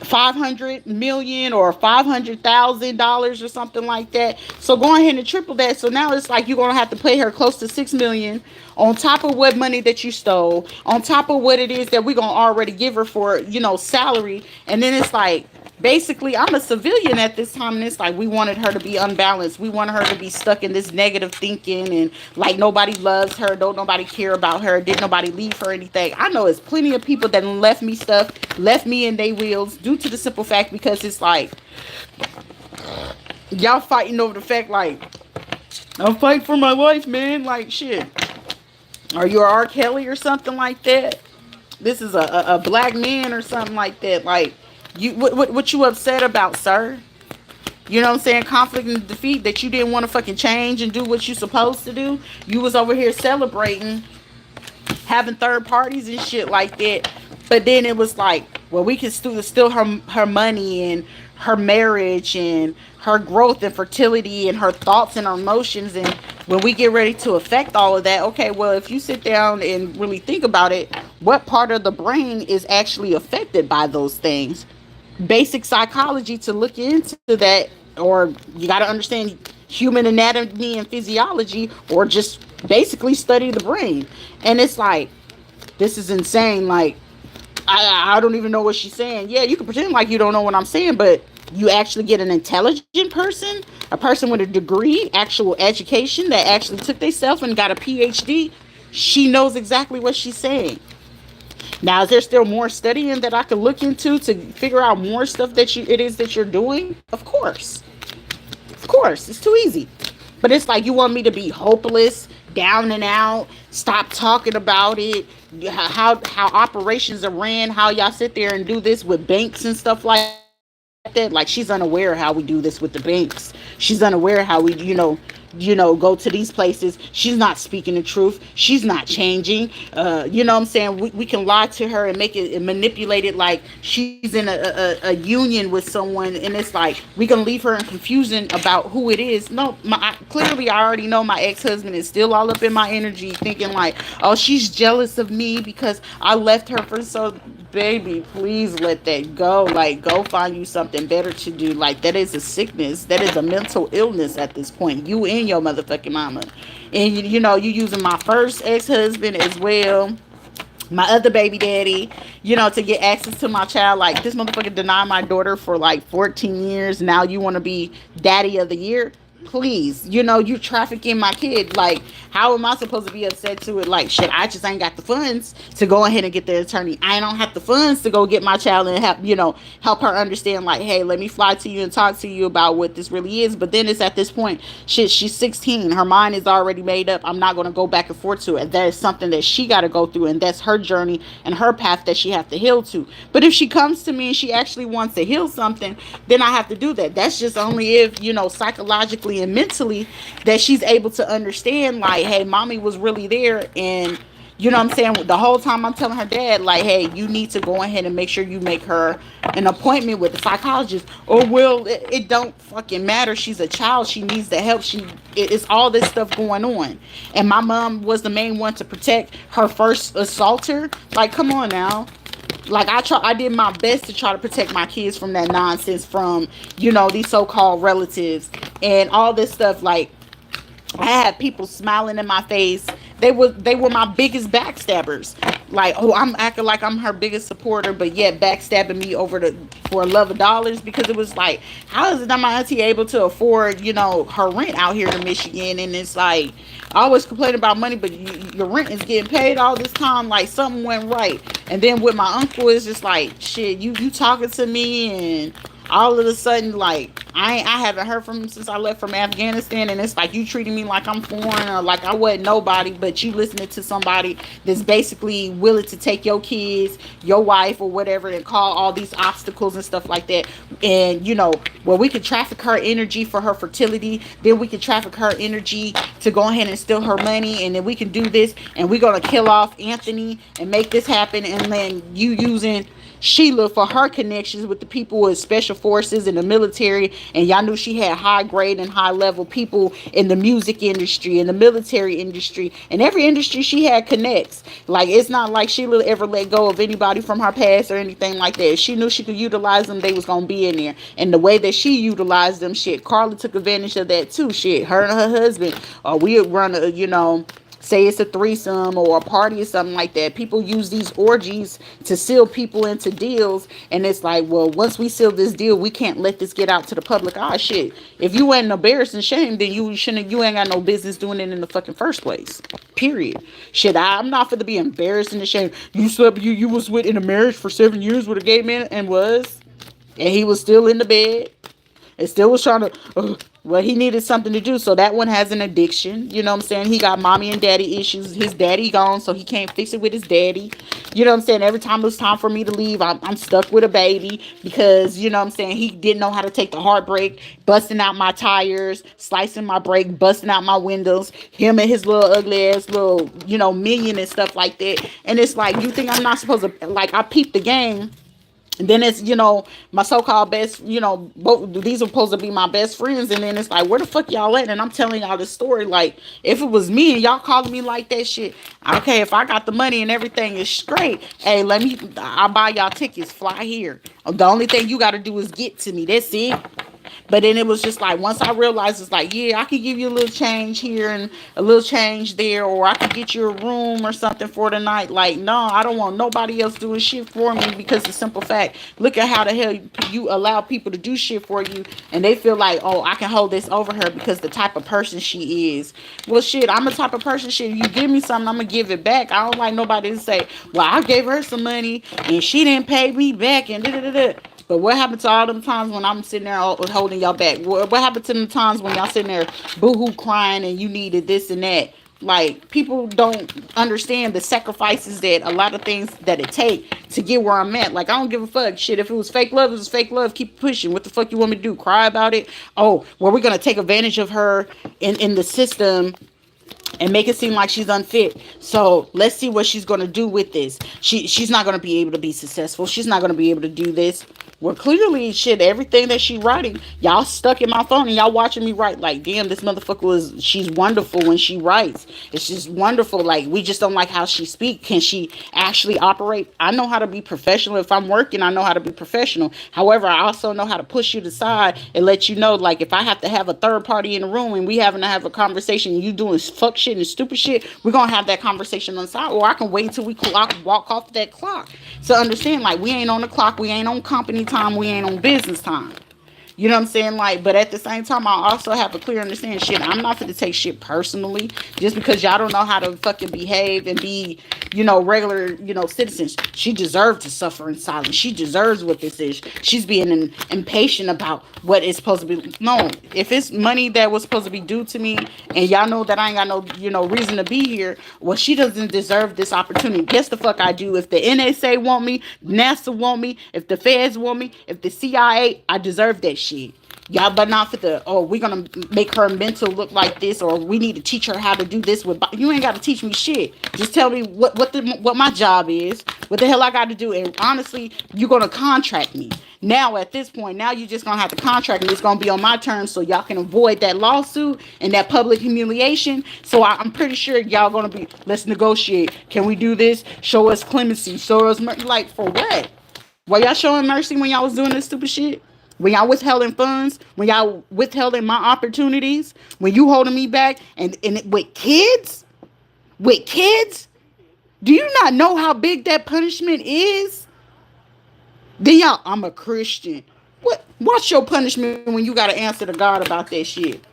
500 million or $500,000 or something like that. So go ahead and triple that. So now it's like you're gonna have to pay her close to 6 million on top of what money that you stole, on top of what it is that we're gonna already give her for, you know, salary. And then it's like basically I'm a civilian at this time, and it's like we wanted her to be unbalanced. We wanted her to be stuck in this negative thinking and like nobody loves her, don't nobody care about her, didn't nobody leave her anything. I know it's plenty of people that left me stuff, left me in their wheels due to the simple fact because it's like y'all fighting over the fact like I'm fighting for my life, man. Like shit. Are you a R. Kelly or something like that? This is a black man or something like that. Like you what you upset about, sir? You know what I'm saying? Conflict and defeat that you didn't want to fucking change and do what you supposed to do. You was over here celebrating, having third parties and shit like that. But then it was like, well, we can steal her money and her marriage and her growth and fertility and her thoughts and her emotions. And when we get ready to affect all of that, okay, well, if you sit down and really think about it, what part of the brain is actually affected by those things? Basic psychology to look into that, or you got to understand human anatomy and physiology, or just basically study the brain. And it's like, this is insane. Like, I don't even know what she's saying. Yeah, you can pretend like you don't know what I'm saying, but you actually get an intelligent person, a person with a degree, actual education that actually took themselves and got a PhD. She knows exactly what she's saying. Now, is there still more studying that I could look into to figure out more stuff that it is that you're doing? Of course. Of course. It's too easy. But it's like you want me to be hopeless, down and out, stop talking about it, how operations are ran, how y'all sit there and do this with banks and stuff like that. Like she's unaware how we do this with the banks. She's unaware how we, go to these places. She's not speaking the truth. She's not changing. You know what I'm saying? We can lie to her and make it and manipulate it like she's in a union with someone, and it's like we can leave her in confusion about who it is. No, clearly I already know my ex-husband is still all up in my energy thinking like, oh, she's jealous of me because I left her for so. Baby, please let that go. Like, go find you something better to do. Like, that is a sickness. That is a mental illness at this point. You and your motherfucking mama. And, you using my first ex-husband as well. My other baby daddy, to get access to my child. Like, this motherfucker denied my daughter for, like, 14 years. Now you want to be daddy of the year? Please, you trafficking my kid. Like, how am I supposed to be upset to it? Like, shit, I just ain't got the funds to go ahead and get the attorney. I don't have the funds to go get my child and help her understand, like, hey, let me fly to you and talk to you about what this really is. But then it's at this point, shit, she's 16. Her mind is already made up. I'm not going to go back and forth to it. That is something that she got to go through, and that's her journey and her path that she have to heal to. But if she comes to me and she actually wants to heal something, then I have to do that. That's just only if, psychologically and mentally that she's able to understand, like, hey, mommy was really there. And I'm saying, the whole time I'm telling her dad, like, hey, you need to go ahead and make sure you make her an appointment with the psychologist. Or, well, it don't fucking matter. She's a child. She needs the help. It's all this stuff going on. And my mom was the main one to protect her first assaulter. Like, come on now. Like, I did my best to try to protect my kids from that nonsense from, these so-called relatives and all this stuff. Like, I had people smiling in my face. They were my biggest backstabbers. Like, oh, I'm acting like I'm her biggest supporter, but yet backstabbing me over the for a love of dollars, because it was like, how is it that my auntie able to afford, her rent out here in Michigan? And it's like, I always complain about money, but your rent is getting paid all this time. Like, something went right. And then with my uncle, it's just like, shit, you talking to me, and all of a sudden, like, I haven't heard from him since I left from Afghanistan, and it's like, you treating me like I'm foreign, or like I wasn't nobody, but you listening to somebody that's basically willing to take your kids, your wife, or whatever, and call all these obstacles and stuff like that. And well, we could traffic her energy for her fertility, then we could traffic her energy to go ahead and steal her money, and then we can do this, and we're gonna kill off Anthony and make this happen, and then you using Sheila for her connections with the people with special forces and the military, and y'all knew she had high grade and high level people in the music industry and the military industry, and every industry she had connects. Like, it's not like Sheila ever let go of anybody from her past or anything like that. She knew she could utilize them, they was gonna be in there. And the way that she utilized them, shit, Carla took advantage of that too. Shit, her and her husband, or we would run a, say it's a threesome or a party or something like that. People use these orgies to seal people into deals, and it's like, well, once we seal this deal, we can't let this get out to the public eye. Shit, if you ain't embarrassed and shame, then you ain't got no business doing it in the fucking first place. Period. Shit, I'm not for to be embarrassed and ashamed. You was with in a marriage for 7 years with a gay man, and he was still in the bed and still was trying to, well, he needed something to do. So that one has an addiction. You know what I'm saying? He got mommy and daddy issues. His daddy gone, so he can't fix it with his daddy. You know what I'm saying? Every time it was time for me to leave, I'm stuck with a baby, because, you know what I'm saying, he didn't know how to take the heartbreak, busting out my tires, slicing my brake, busting out my windows, him and his little ugly ass little, minion and stuff like that. And it's like, you think I'm not supposed to, like, I peeped the game. And then it's, my so-called best, both these are supposed to be my best friends. And then it's like, where the fuck y'all at? And I'm telling y'all this story. Like, if it was me and y'all calling me like that shit, okay, if I got the money and everything is straight, hey, I'll buy y'all tickets, fly here. The only thing you got to do is get to me. That's it. But then it was just like, once I realized, it's like, yeah, I could give you a little change here and a little change there, or I could get you a room or something for the night. Like, no, I don't want nobody else doing shit for me, because the simple fact, look at how the hell you allow people to do shit for you, and they feel like, oh, I can hold this over her because the type of person she is. Well, shit, I'm the type of person, shit, you give me something, I'm gonna give it back. I don't like nobody to say, well, I gave her some money and she didn't pay me back and da-da-da-da. But what happened to all them times when I'm sitting there holding y'all back? What happened to them times when y'all sitting there boo-hoo crying and you needed this and that? Like, people don't understand the sacrifices that a lot of things that it take to get where I'm at. Like, I don't give a fuck. Shit, if it was fake love, it was fake love. Keep pushing. What the fuck you want me to do? Cry about it? Oh, well, we're going to take advantage of her in the system and make it seem like she's unfit. So let's see what she's going to do with this. She's not going to be able to be successful. She's not going to be able to do this. Well, clearly, shit, everything that she writing, y'all stuck in my phone and y'all watching me write. Like, damn, this motherfucker she's wonderful when she writes. It's just wonderful. Like, we just don't like how she speak. Can she actually operate? I know how to be professional. If I'm working, I know how to be professional. However, I also know how to push you to the side and let you know, like, if I have to have a third party in the room and we having to have a conversation and you doing fuck shit and stupid shit, we're going to have that conversation on the side. Or I can wait till we walk off that clock. So understand, like, we ain't on the clock. We ain't on company time, we ain't on business time. You know what I'm saying? Like, but at the same time, I also have a clear understanding. Shit, I'm not going to take shit personally just because y'all don't know how to fucking behave and be, regular, citizens. She deserves to suffer in silence. She deserves what this is. She's being impatient about what is supposed to be. No, if it's money that was supposed to be due to me and y'all know that I ain't got no, reason to be here, well, she doesn't deserve this opportunity. Guess the fuck I do. If the NSA want me, NASA want me, if the feds want me, if the CIA, I deserve that shit. Y'all but not for we're gonna make her mental look like this, or we need to teach her how to do this with. You ain't gotta teach me shit. Just tell me what my job is, what the hell I gotta do. And honestly, you're gonna contract me. Now at this point, now you're just gonna have to contract me. It's gonna be on my terms, so y'all can avoid that lawsuit and that public humiliation. So I'm pretty sure y'all gonna be, let's negotiate. Can we do this? Show us clemency. Show us like, for what? Were y'all showing mercy when y'all was doing this stupid shit? When y'all withholding funds, when y'all withholding my opportunities, when you holding me back, and with kids, with kids? Do you not know how big that punishment is? Then y'all, I'm a Christian. What? What's your punishment when you got to answer to God about that shit?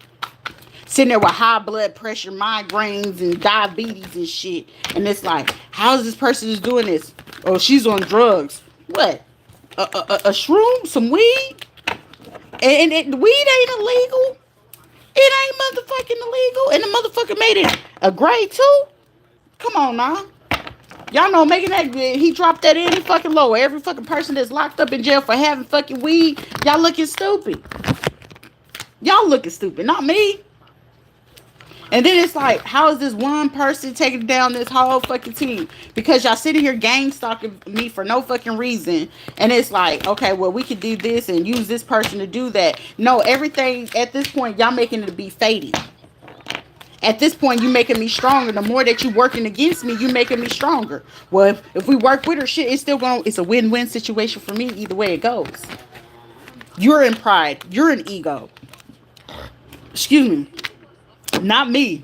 Sitting there with high blood pressure, migraines, and diabetes and shit. And it's like, how is this person is doing this? Oh, she's on drugs. What? A shroom? Some weed? And weed ain't illegal. It ain't motherfucking illegal. And the motherfucker made it a grade 2? Come on now. Y'all know making that, he dropped that any fucking lower. Every fucking person that's locked up in jail for having fucking weed, y'all looking stupid. Y'all looking stupid, not me. And then it's like, how is this one person taking down this whole fucking team? Because y'all sitting here gang stalking me for no fucking reason. And it's like, okay, well, we could do this and use this person to do that. No, everything at this point, y'all making it to be faded. At this point, you making me stronger. The more that you working against me, you making me stronger. Well, if we work with her, shit, it's a win-win situation for me either way it goes. You're in pride. You're in ego. Excuse me. Not me.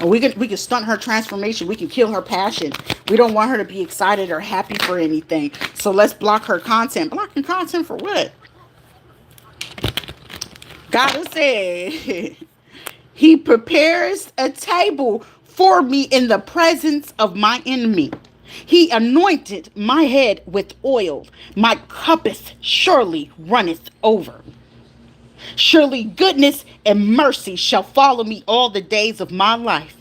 We can stunt her transformation. We can kill her passion. We don't want her to be excited or happy for anything. So let's block her content. Blocking content for what? God said, He prepares a table for me in the presence of my enemy. He anointed my head with oil. My cuppeth surely runneth over. Surely goodness and mercy shall follow me all the days of my life,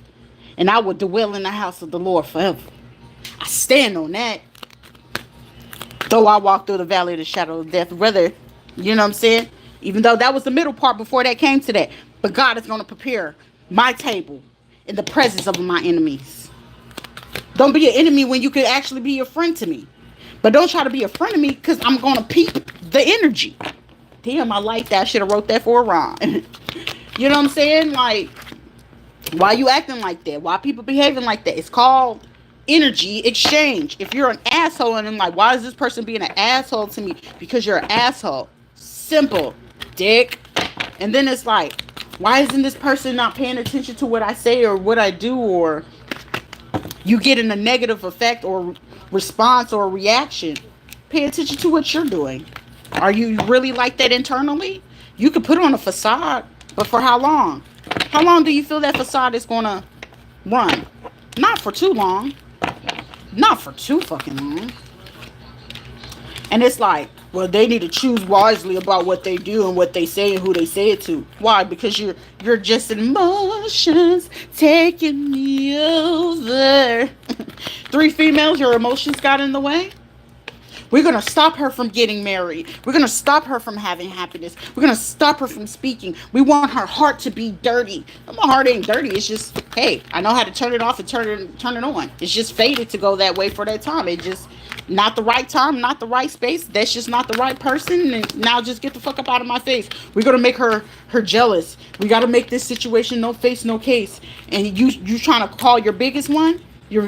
and I will dwell in the house of the Lord forever. I stand on that. Though I walk through the valley of the shadow of death, whether, you know what I'm saying? Even though that was the middle part before that came to that. But God is going to prepare my table in the presence of my enemies. Don't be an enemy when you could actually be a friend to me. But don't try to be a friend to me because I'm going to peep the energy. Damn, I like that. I should have wrote that for a rhyme. You know what I'm saying? Like, why you acting like that? Why people behaving like that? It's called energy exchange. If you're an asshole and I'm like, why is this person being an asshole to me? Because you're an asshole. Simple, dick. And then it's like, why isn't this person not paying attention to what I say or what I do? Or you getting a negative effect or response or reaction. Pay attention to what you're doing. Are you really like that internally? You could put on a facade, but for how long? How long do you feel that facade is going to run? Not for too long. Not for too fucking long. And it's like, well, they need to choose wisely about what they do and what they say and who they say it to. Why? Because you're just emotions taking me over. 3 females, your emotions got in the way. We're going to stop her from getting married. We're going to stop her from having happiness. We're going to stop her from speaking. We want her heart to be dirty. My heart ain't dirty. It's just, hey, I know how to turn it off and turn it on. It's just fated to go that way for that time. It just not the right time, not the right space. That's just not the right person. And now just get the fuck up out of my face. We're going to make her jealous. We got to make this situation no face, no case. And you trying to call your biggest one, your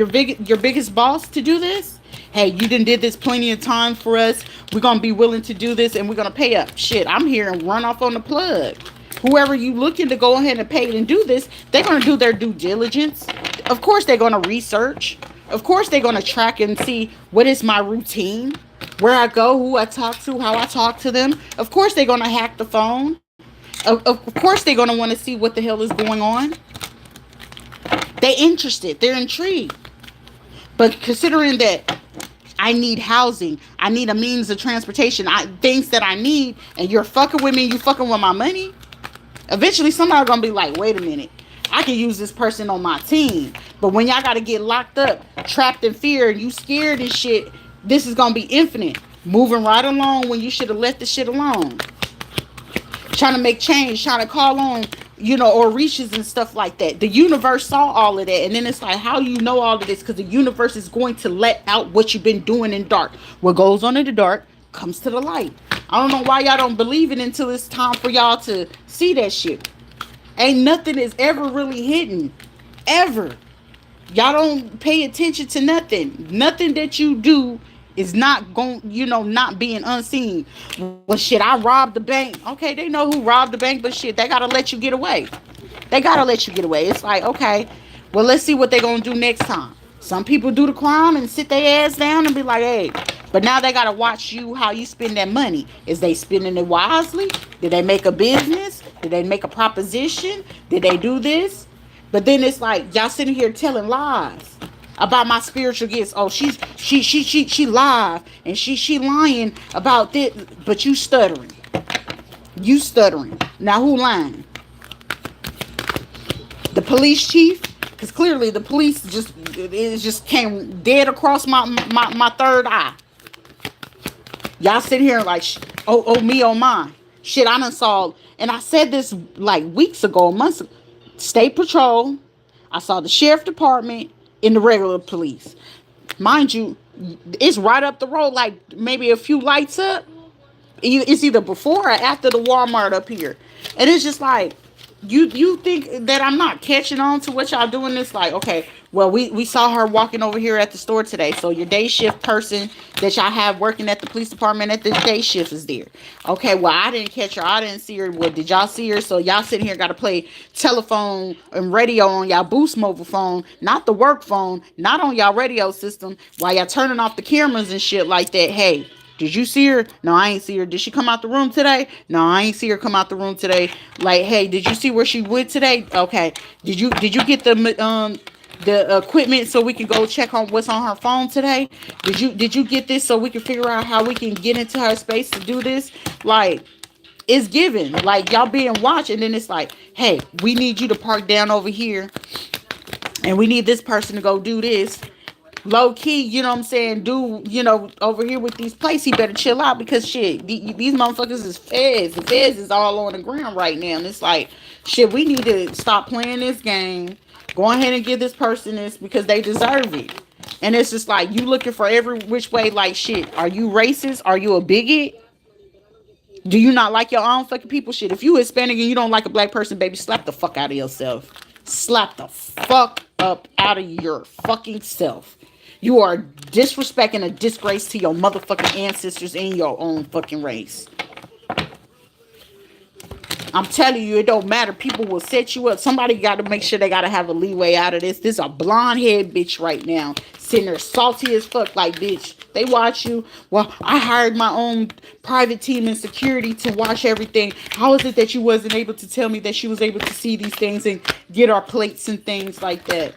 biggest boss to do this? Hey, you done did this plenty of time for us. We're going to be willing to do this and we're going to pay up. Shit, I'm here and run off on the plug. Whoever you looking to go ahead and pay and do this, they're going to do their due diligence. Of course, they're going to research. Of course, they're going to track and see what is my routine, where I go, who I talk to, how I talk to them. Of course, they're going to hack the phone. Of course, they're going to want to see what the hell is going on. They're interested. They're intrigued. But considering that I need housing, I need a means of transportation, things that I need, and you're fucking with me, you fucking with my money, eventually somebody's gonna be like, wait a minute, I can use this person on my team. But when y'all gotta get locked up, trapped in fear, and you scared and shit, this is gonna be infinite. Moving right along when you should have left the shit alone. Trying to make change, trying to call on, or reaches and stuff like that. The universe saw all of that. And then it's like, how do you know all of this? Because the universe is going to let out what you've been doing in dark. What goes on in the dark comes to the light. I don't know why y'all don't believe it until it's time for y'all to see that shit. Ain't nothing is ever really hidden. Ever. Y'all don't pay attention to nothing. Nothing that you do is not going, not being unseen. Well, shit, I robbed the bank. Okay, they know who robbed the bank, but shit, they gotta let you get away. They gotta let you get away. It's like, okay, Well, let's see what they're gonna do next time. Some people do the crime and sit their ass down and be like, hey, but now they gotta watch you how you spend that money. Is they spending it wisely? Did they make a business? Did they make a proposition? Did they do this? But then it's like y'all sitting here telling lies about my spiritual gifts. Oh, she live and she lying about this, but you stuttering. You stuttering. Now who lying? The police chief? Because clearly the police just came dead across my third eye. Y'all sitting here like, oh me, oh mine. Shit, I done saw, and I said this like weeks ago, months ago. State Patrol. I saw the Sheriff Department and the regular police. Mind you, it's right up the road, like maybe a few lights up. It's either before or after the Walmart up here. And it's just like, you think that I'm not catching on to what y'all doing this? Like, okay, well, we saw her walking over here at the store today. So your day shift person that y'all have working at the police department at the day shift is there. Okay, well, I didn't catch her. I didn't see her. Well, did y'all see her? So y'all sitting here got to play telephone and radio on y'all Boost mobile phone, not the work phone, not on y'all radio system, while y'all turning off the cameras and shit like that. Hey, did you see her? No, I ain't see her. Did she come out the room today? No, I ain't see her come out the room today. Like, hey, did you see where she went today? Okay. Did you get the equipment so we can go check on what's on her phone today? Did you get this so we can figure out how we can get into her space to do this? Like, it's given. Like, y'all being watched, and then it's like, hey, we need you to park down over here, and we need this person to go do this. Low key, you know what I'm saying? Over here with these places, he better chill out because shit, these motherfuckers is feds. The feds is all on the ground right now. And it's like, shit, we need to stop playing this game. Go ahead and give this person this because they deserve it. And it's just like, you looking for every which way, like, shit, are you racist? Are you a bigot? Do you not like your own fucking people? Shit, if you Hispanic and you don't like a black person, baby, slap the fuck out of yourself. Slap the fuck up out of your fucking self. You are disrespecting a disgrace to your motherfucking ancestors and your own fucking race. I'm telling you, it don't matter. People will set you up. Somebody got to make sure they got to have a leeway out of this. This is a blonde head bitch right now. Sitting there salty as fuck. Like, bitch, they watch you. Well, I hired my own private team and security to watch everything. How is it that you wasn't able to tell me that she was able to see these things and get our plates and things like that?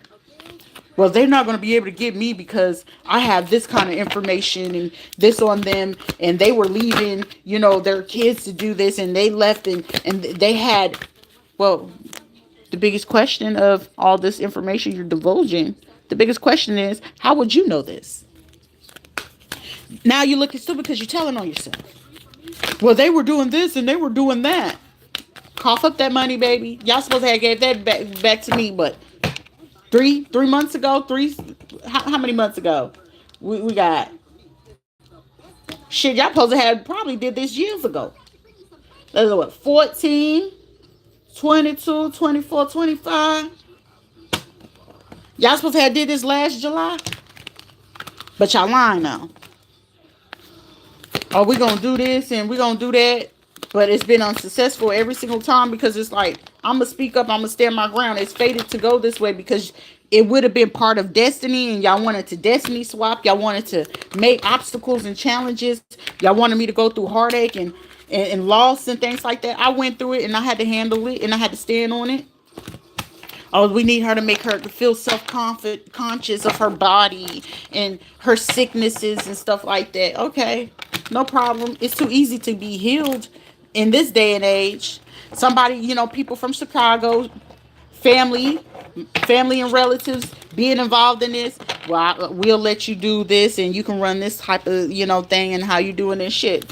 Well, they're not going to be able to get me because I have this kind of information and this on them. And they were leaving, their kids to do this. And they left and they had, well, the biggest question of all this information you're divulging, the biggest question is, how would you know this? Now you're looking stupid because you're telling on yourself. Well, they were doing this and they were doing that. Cough up that money, baby. Y'all supposed to have gave that back to me, but... Three months ago, how many months ago? We got, shit, y'all supposed to have probably did this years ago. That's what, 14, 22, 24, 25. Y'all supposed to have did this last July. But y'all lying now. Oh, we gonna do this and we gonna do that. But it's been unsuccessful every single time because it's like, I'm going to speak up. I'm going to stand my ground. It's fated to go this way because it would have been part of destiny and y'all wanted to destiny swap. Y'all wanted to make obstacles and challenges. Y'all wanted me to go through heartache and loss and things like that. I went through it and I had to handle it and I had to stand on it. Oh, we need her to make her feel self-conscious of her body and her sicknesses and stuff like that. Okay, no problem. It's too easy to be healed in this day and age. Somebody, people from Chicago, family and relatives being involved in this. Well, we'll let you do this and you can run this type of, thing and how you doing this shit.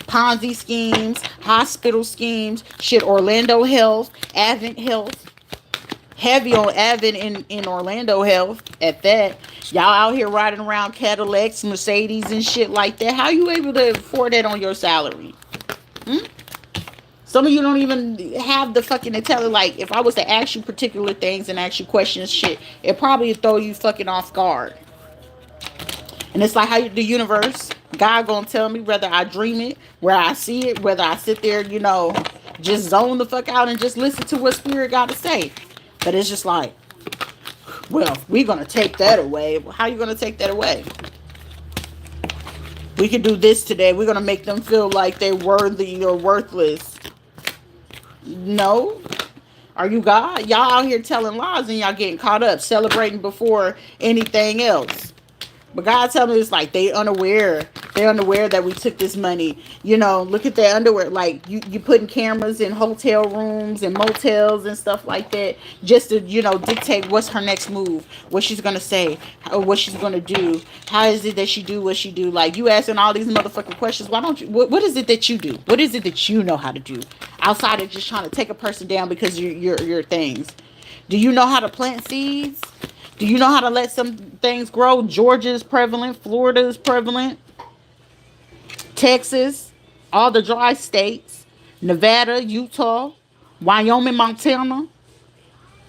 Ponzi schemes, hospital schemes, shit, Orlando Health, Advent Health. Heavy on Advent in Orlando Health at that. Y'all out here riding around Cadillacs, Mercedes and shit like that. How you able to afford that on your salary? Some of you don't even have the fucking intelligence. Like, if I was to ask you particular things and ask you questions, shit, it probably throw you fucking off guard. And it's like how the universe, God gonna tell me whether I dream it, where I see it, whether I sit there, just zone the fuck out and just listen to what spirit got to say. But it's just like, Well, we're gonna take that away. How you gonna take that away? We can do this today. We're gonna make them feel like they're worthy or worthless. No. Are you God? Y'all out here telling lies and y'all getting caught up, celebrating before anything else. But God tell me it's like they unaware. They're unaware that we took this money. You know, look at their underwear. Like you putting cameras in hotel rooms and motels and stuff like that, just to dictate what's her next move, what she's gonna say, or what she's gonna do. How is it that she do what she do? Like you asking all these motherfucking questions. Why don't you? What is it that you do? What is it that you know how to do outside of just trying to take a person down because you're things? Do you know how to plant seeds? Do you know how to let some things grow? Georgia is prevalent. Florida is prevalent. Texas, all the dry states. Nevada, Utah, Wyoming, Montana,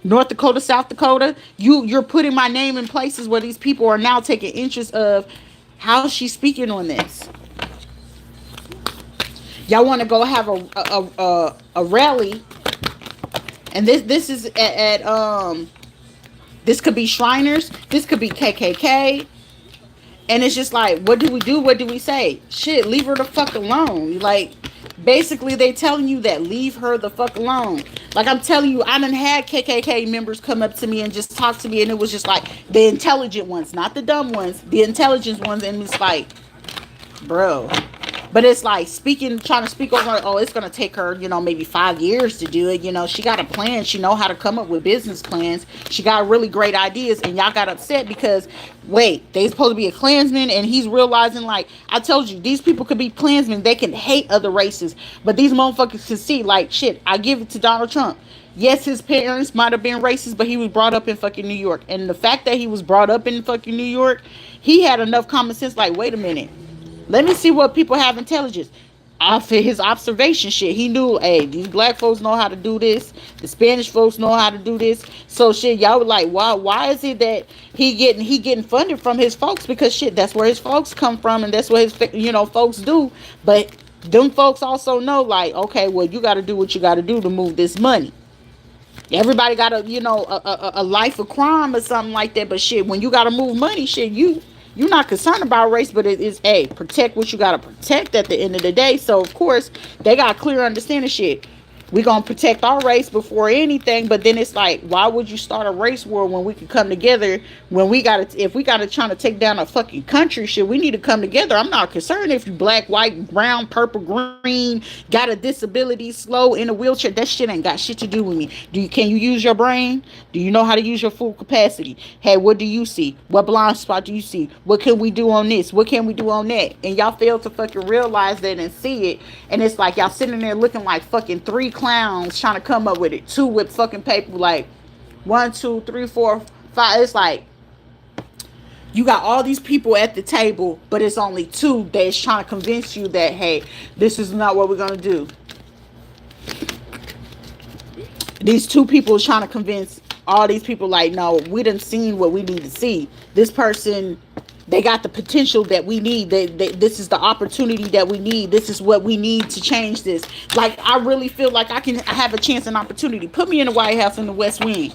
North Dakota, South Dakota. You're putting my name in places where these people are now taking interest of how she's speaking on this. Y'all want to go have a rally, and this is at this could be Shriners, this could be KKK. And it's just like, what do we do? What do we say? Shit, leave her the fuck alone. Like, basically, they telling you that leave her the fuck alone. Like, I'm telling you, I done had KKK members come up to me and just talk to me, and it was just like the intelligent ones, not the dumb ones, the intelligent ones, and it's like, bro. But it's like trying to speak over, oh, it's going to take her, maybe 5 years to do it. She got a plan. She know how to come up with business plans. She got really great ideas. And y'all got upset because, wait, they supposed to be a Klansman. And he's realizing, like, I told you, these people could be Klansmen. They can hate other races. But these motherfuckers can see, like, shit, I give it to Donald Trump. Yes, his parents might have been racist, but he was brought up in fucking New York. And the fact that he was brought up in fucking New York, he had enough common sense, like, wait a minute. Let me see what people have intelligence. Off of his observation shit, he knew, hey, these black folks know how to do this. The Spanish folks know how to do this. So shit, y'all were like, why is it that he getting funded from his folks? Because shit, that's where his folks come from, and that's what his folks do. But them folks also know, like, okay, well, you got to do what you got to do to move this money. Everybody got a life of crime or something like that. But shit, when you got to move money, shit, you're not concerned about race, but it is, hey, protect what you got to protect at the end of the day. So, of course, they got clear understanding shit. We going to protect our race before anything, but then it's like, why would you start a race war when we can come together? When we got to, if we got to try to take down a fucking country, shit, we need to come together. I'm not concerned if you black, white, brown, purple, green, got a disability, slow, in a wheelchair. That shit ain't got shit to do with me. Can you use your brain? Do you know how to use your full capacity? Hey, what do you see? What blind spot do you see? What can we do on this? What can we do on that? And y'all fail to fucking realize that and see it. And it's like y'all sitting there looking like fucking 3 clowns trying to come up with it. 2 with fucking paper, like 1, 2, 3, 4, 5. It's like you got all these people at the table, but it's only 2 that's trying to convince you that, hey, this is not what we're gonna do. These 2 people trying to convince all these people, like, no, we done seen what we need to see. This person, they got the potential that we need. This is the opportunity that we need. This is what we need to change this. Like, I really feel like I have a chance and opportunity. Put me in the White House in the West Wing.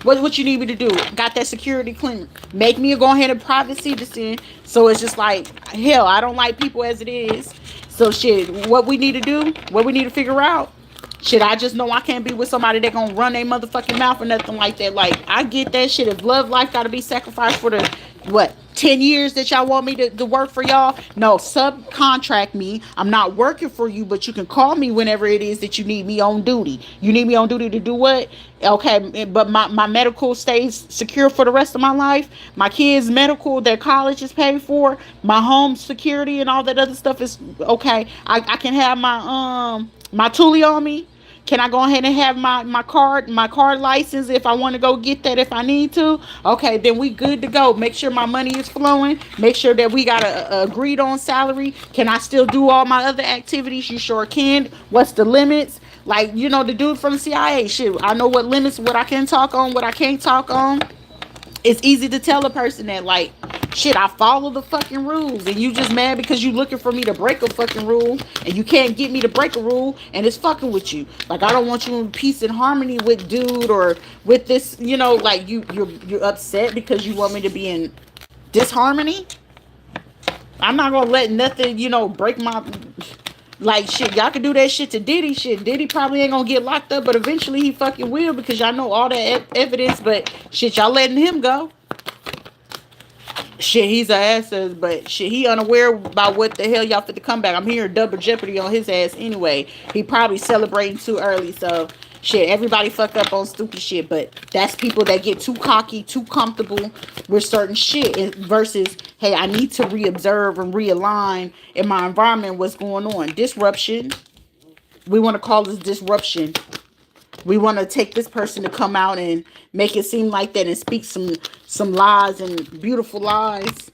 What you need me to do? Got that security clearance. Make me go ahead and private citizen. So it's just like, hell, I don't like people as it is. So shit, what we need to do, what we need to figure out, shit, I just know I can't be with somebody that gonna run their motherfucking mouth or nothing like that. Like, I get that shit. If love life gotta be sacrificed for the, 10 years that y'all want me to work for y'all? No, subcontract me. I'm not working for you, but you can call me whenever it is that you need me on duty. You need me on duty to do what? Okay, but my medical stays secure for the rest of my life. My kids' medical, their college is paid for. My home security and all that other stuff is okay. I can have my Thule on me. Can I go ahead and have my card license if I want to go get that if I need to? Okay, then we good to go. Make sure my money is flowing. Make sure that we got a agreed on salary. Can I still do all my other activities? You sure can. What's the limits? Like, the dude from the CIA, shit, I know what limits, what I can talk on, what I can't talk on. It's easy to tell a person that, like, shit, I follow the fucking rules, and you just mad because you looking for me to break a fucking rule, and you can't get me to break a rule, and it's fucking with you. Like, I don't want you in peace and harmony with dude or with this, like, you're upset because you want me to be in disharmony. I'm not gonna let nothing, break my, like, shit. Y'all can do that shit to Diddy. Shit, Diddy probably ain't gonna get locked up, but eventually he fucking will, because y'all know all that evidence. But shit, y'all letting him go. Shit, he's an ass, but shit, he unaware about what the hell y'all fit to come back. I'm hearing double jeopardy on his ass anyway. He probably celebrating too early, so shit, everybody fuck up on stupid shit, but that's people that get too cocky, too comfortable with certain shit versus, hey, I need to reobserve and realign in my environment what's going on. Disruption. We want to call this disruption. We want to take this person to come out and make it seem like that and speak some lies and beautiful lies.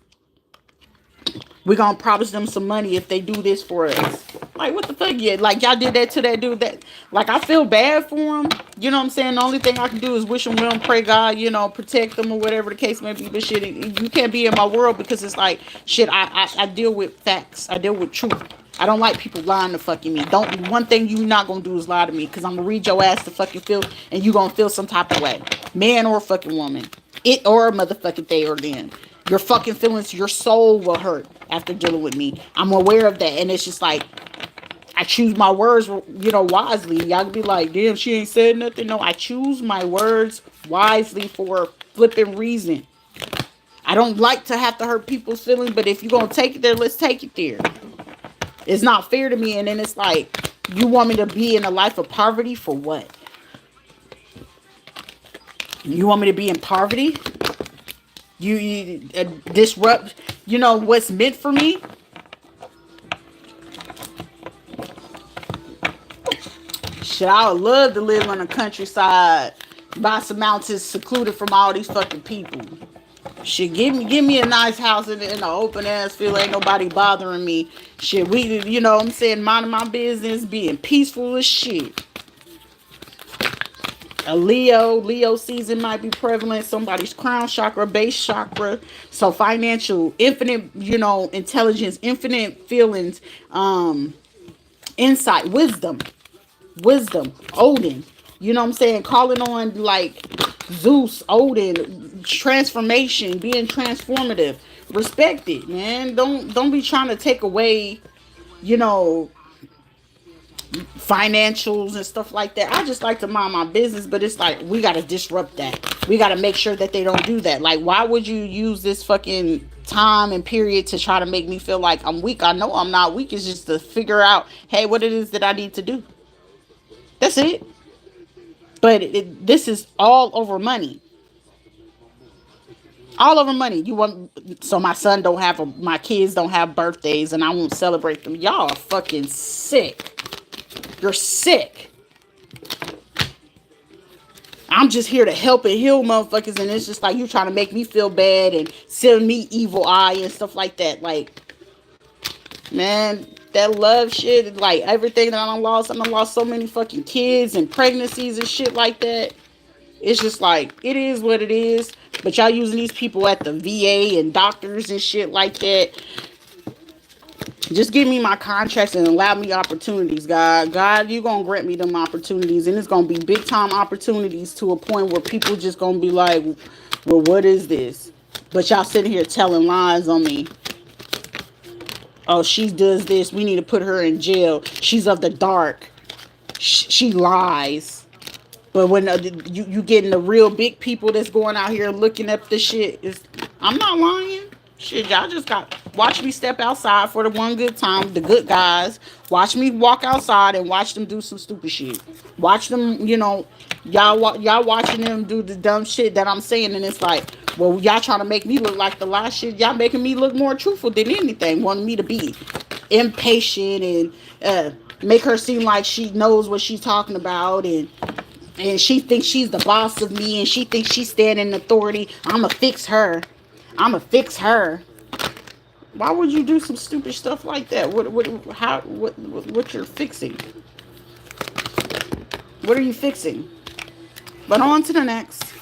We're going to promise them some money if they do this for us. Like, what the fuck? Yeah, like, y'all did that to that dude. That, like, I feel bad for him. You know what I'm saying? The only thing I can do is wish him well and pray God, protect them or whatever the case may be. But shit, you can't be in my world, because it's like, shit, I deal with facts. I deal with truth. I don't like people lying to fucking me. One thing you not gonna do is lie to me, because I'm gonna read your ass to fucking feel, and you gonna feel some type of way. Man or fucking woman. It or a motherfucking they or them. Your fucking feelings, your soul will hurt after dealing with me. I'm aware of that, and it's just like, I choose my words, wisely. Y'all be like, damn, she ain't said nothing. No, I choose my words wisely for a flipping reason. I don't like to have to hurt people's feelings, but if you're gonna take it there, let's take it there. It's not fair to me, and then it's like, you want me to be in a life of poverty for what? You want me to be in poverty? You disrupt, what's meant for me? Shit, I would love to live on the countryside, by some mountains, secluded from all these fucking people. Shit, give me a nice house in the open ass field. Ain't nobody bothering me. Shit, we, what I'm saying, minding my business, being peaceful as shit. A Leo season might be prevalent. Somebody's crown chakra, base chakra. So financial, infinite, intelligence, infinite feelings, insight, wisdom, Odin. You know what I'm saying? Calling on, like, Zeus, Odin, transformation, being transformative. Respect it, man. Don't be trying to take away, financials and stuff like that. I just like to mind my business, but it's like, we gotta disrupt that. We gotta make sure that they don't do that. Like, why would you use this fucking time and period to try to make me feel like I'm weak? I know I'm not weak. It's just to figure out, hey, what it is that I need to do. That's it. But this is all over money. All over money. You want, so my son don't have my kids don't have birthdays, and I won't celebrate them. Y'all are fucking sick. You're sick. I'm just here to help and heal motherfuckers, and it's just like, you trying to make me feel bad and send me evil eye and stuff like that. Like, man, that love shit, like, everything that I done lost so many fucking kids and pregnancies and shit like that. It's just like, it is what it is. But y'all using these people at the VA and doctors and shit like that. Just give me my contracts and allow me opportunities, God. God, you gonna grant me them opportunities, and it's gonna be big time opportunities, to a point where people just gonna be like, well, what is this? But y'all sitting here telling lies on me. Oh, she does this. We need to put her in jail. She's of the dark. She lies. But when you getting the real big people that's going out here looking up the shit, I'm not lying. Shit, y'all just watch me step outside for the one good time, the good guys. Watch me walk outside and watch them do some stupid shit. Watch them, y'all watching them do the dumb shit that I'm saying, and it's like, well, y'all trying to make me look like the last shit. Y'all making me look more truthful than anything, wanting me to be impatient and make her seem like she knows what she's talking about, and she thinks she's the boss of me, and she thinks she's standing in authority. I'ma fix her. Why would you do some stupid stuff like that? What you're fixing? What are you fixing? But on to the next.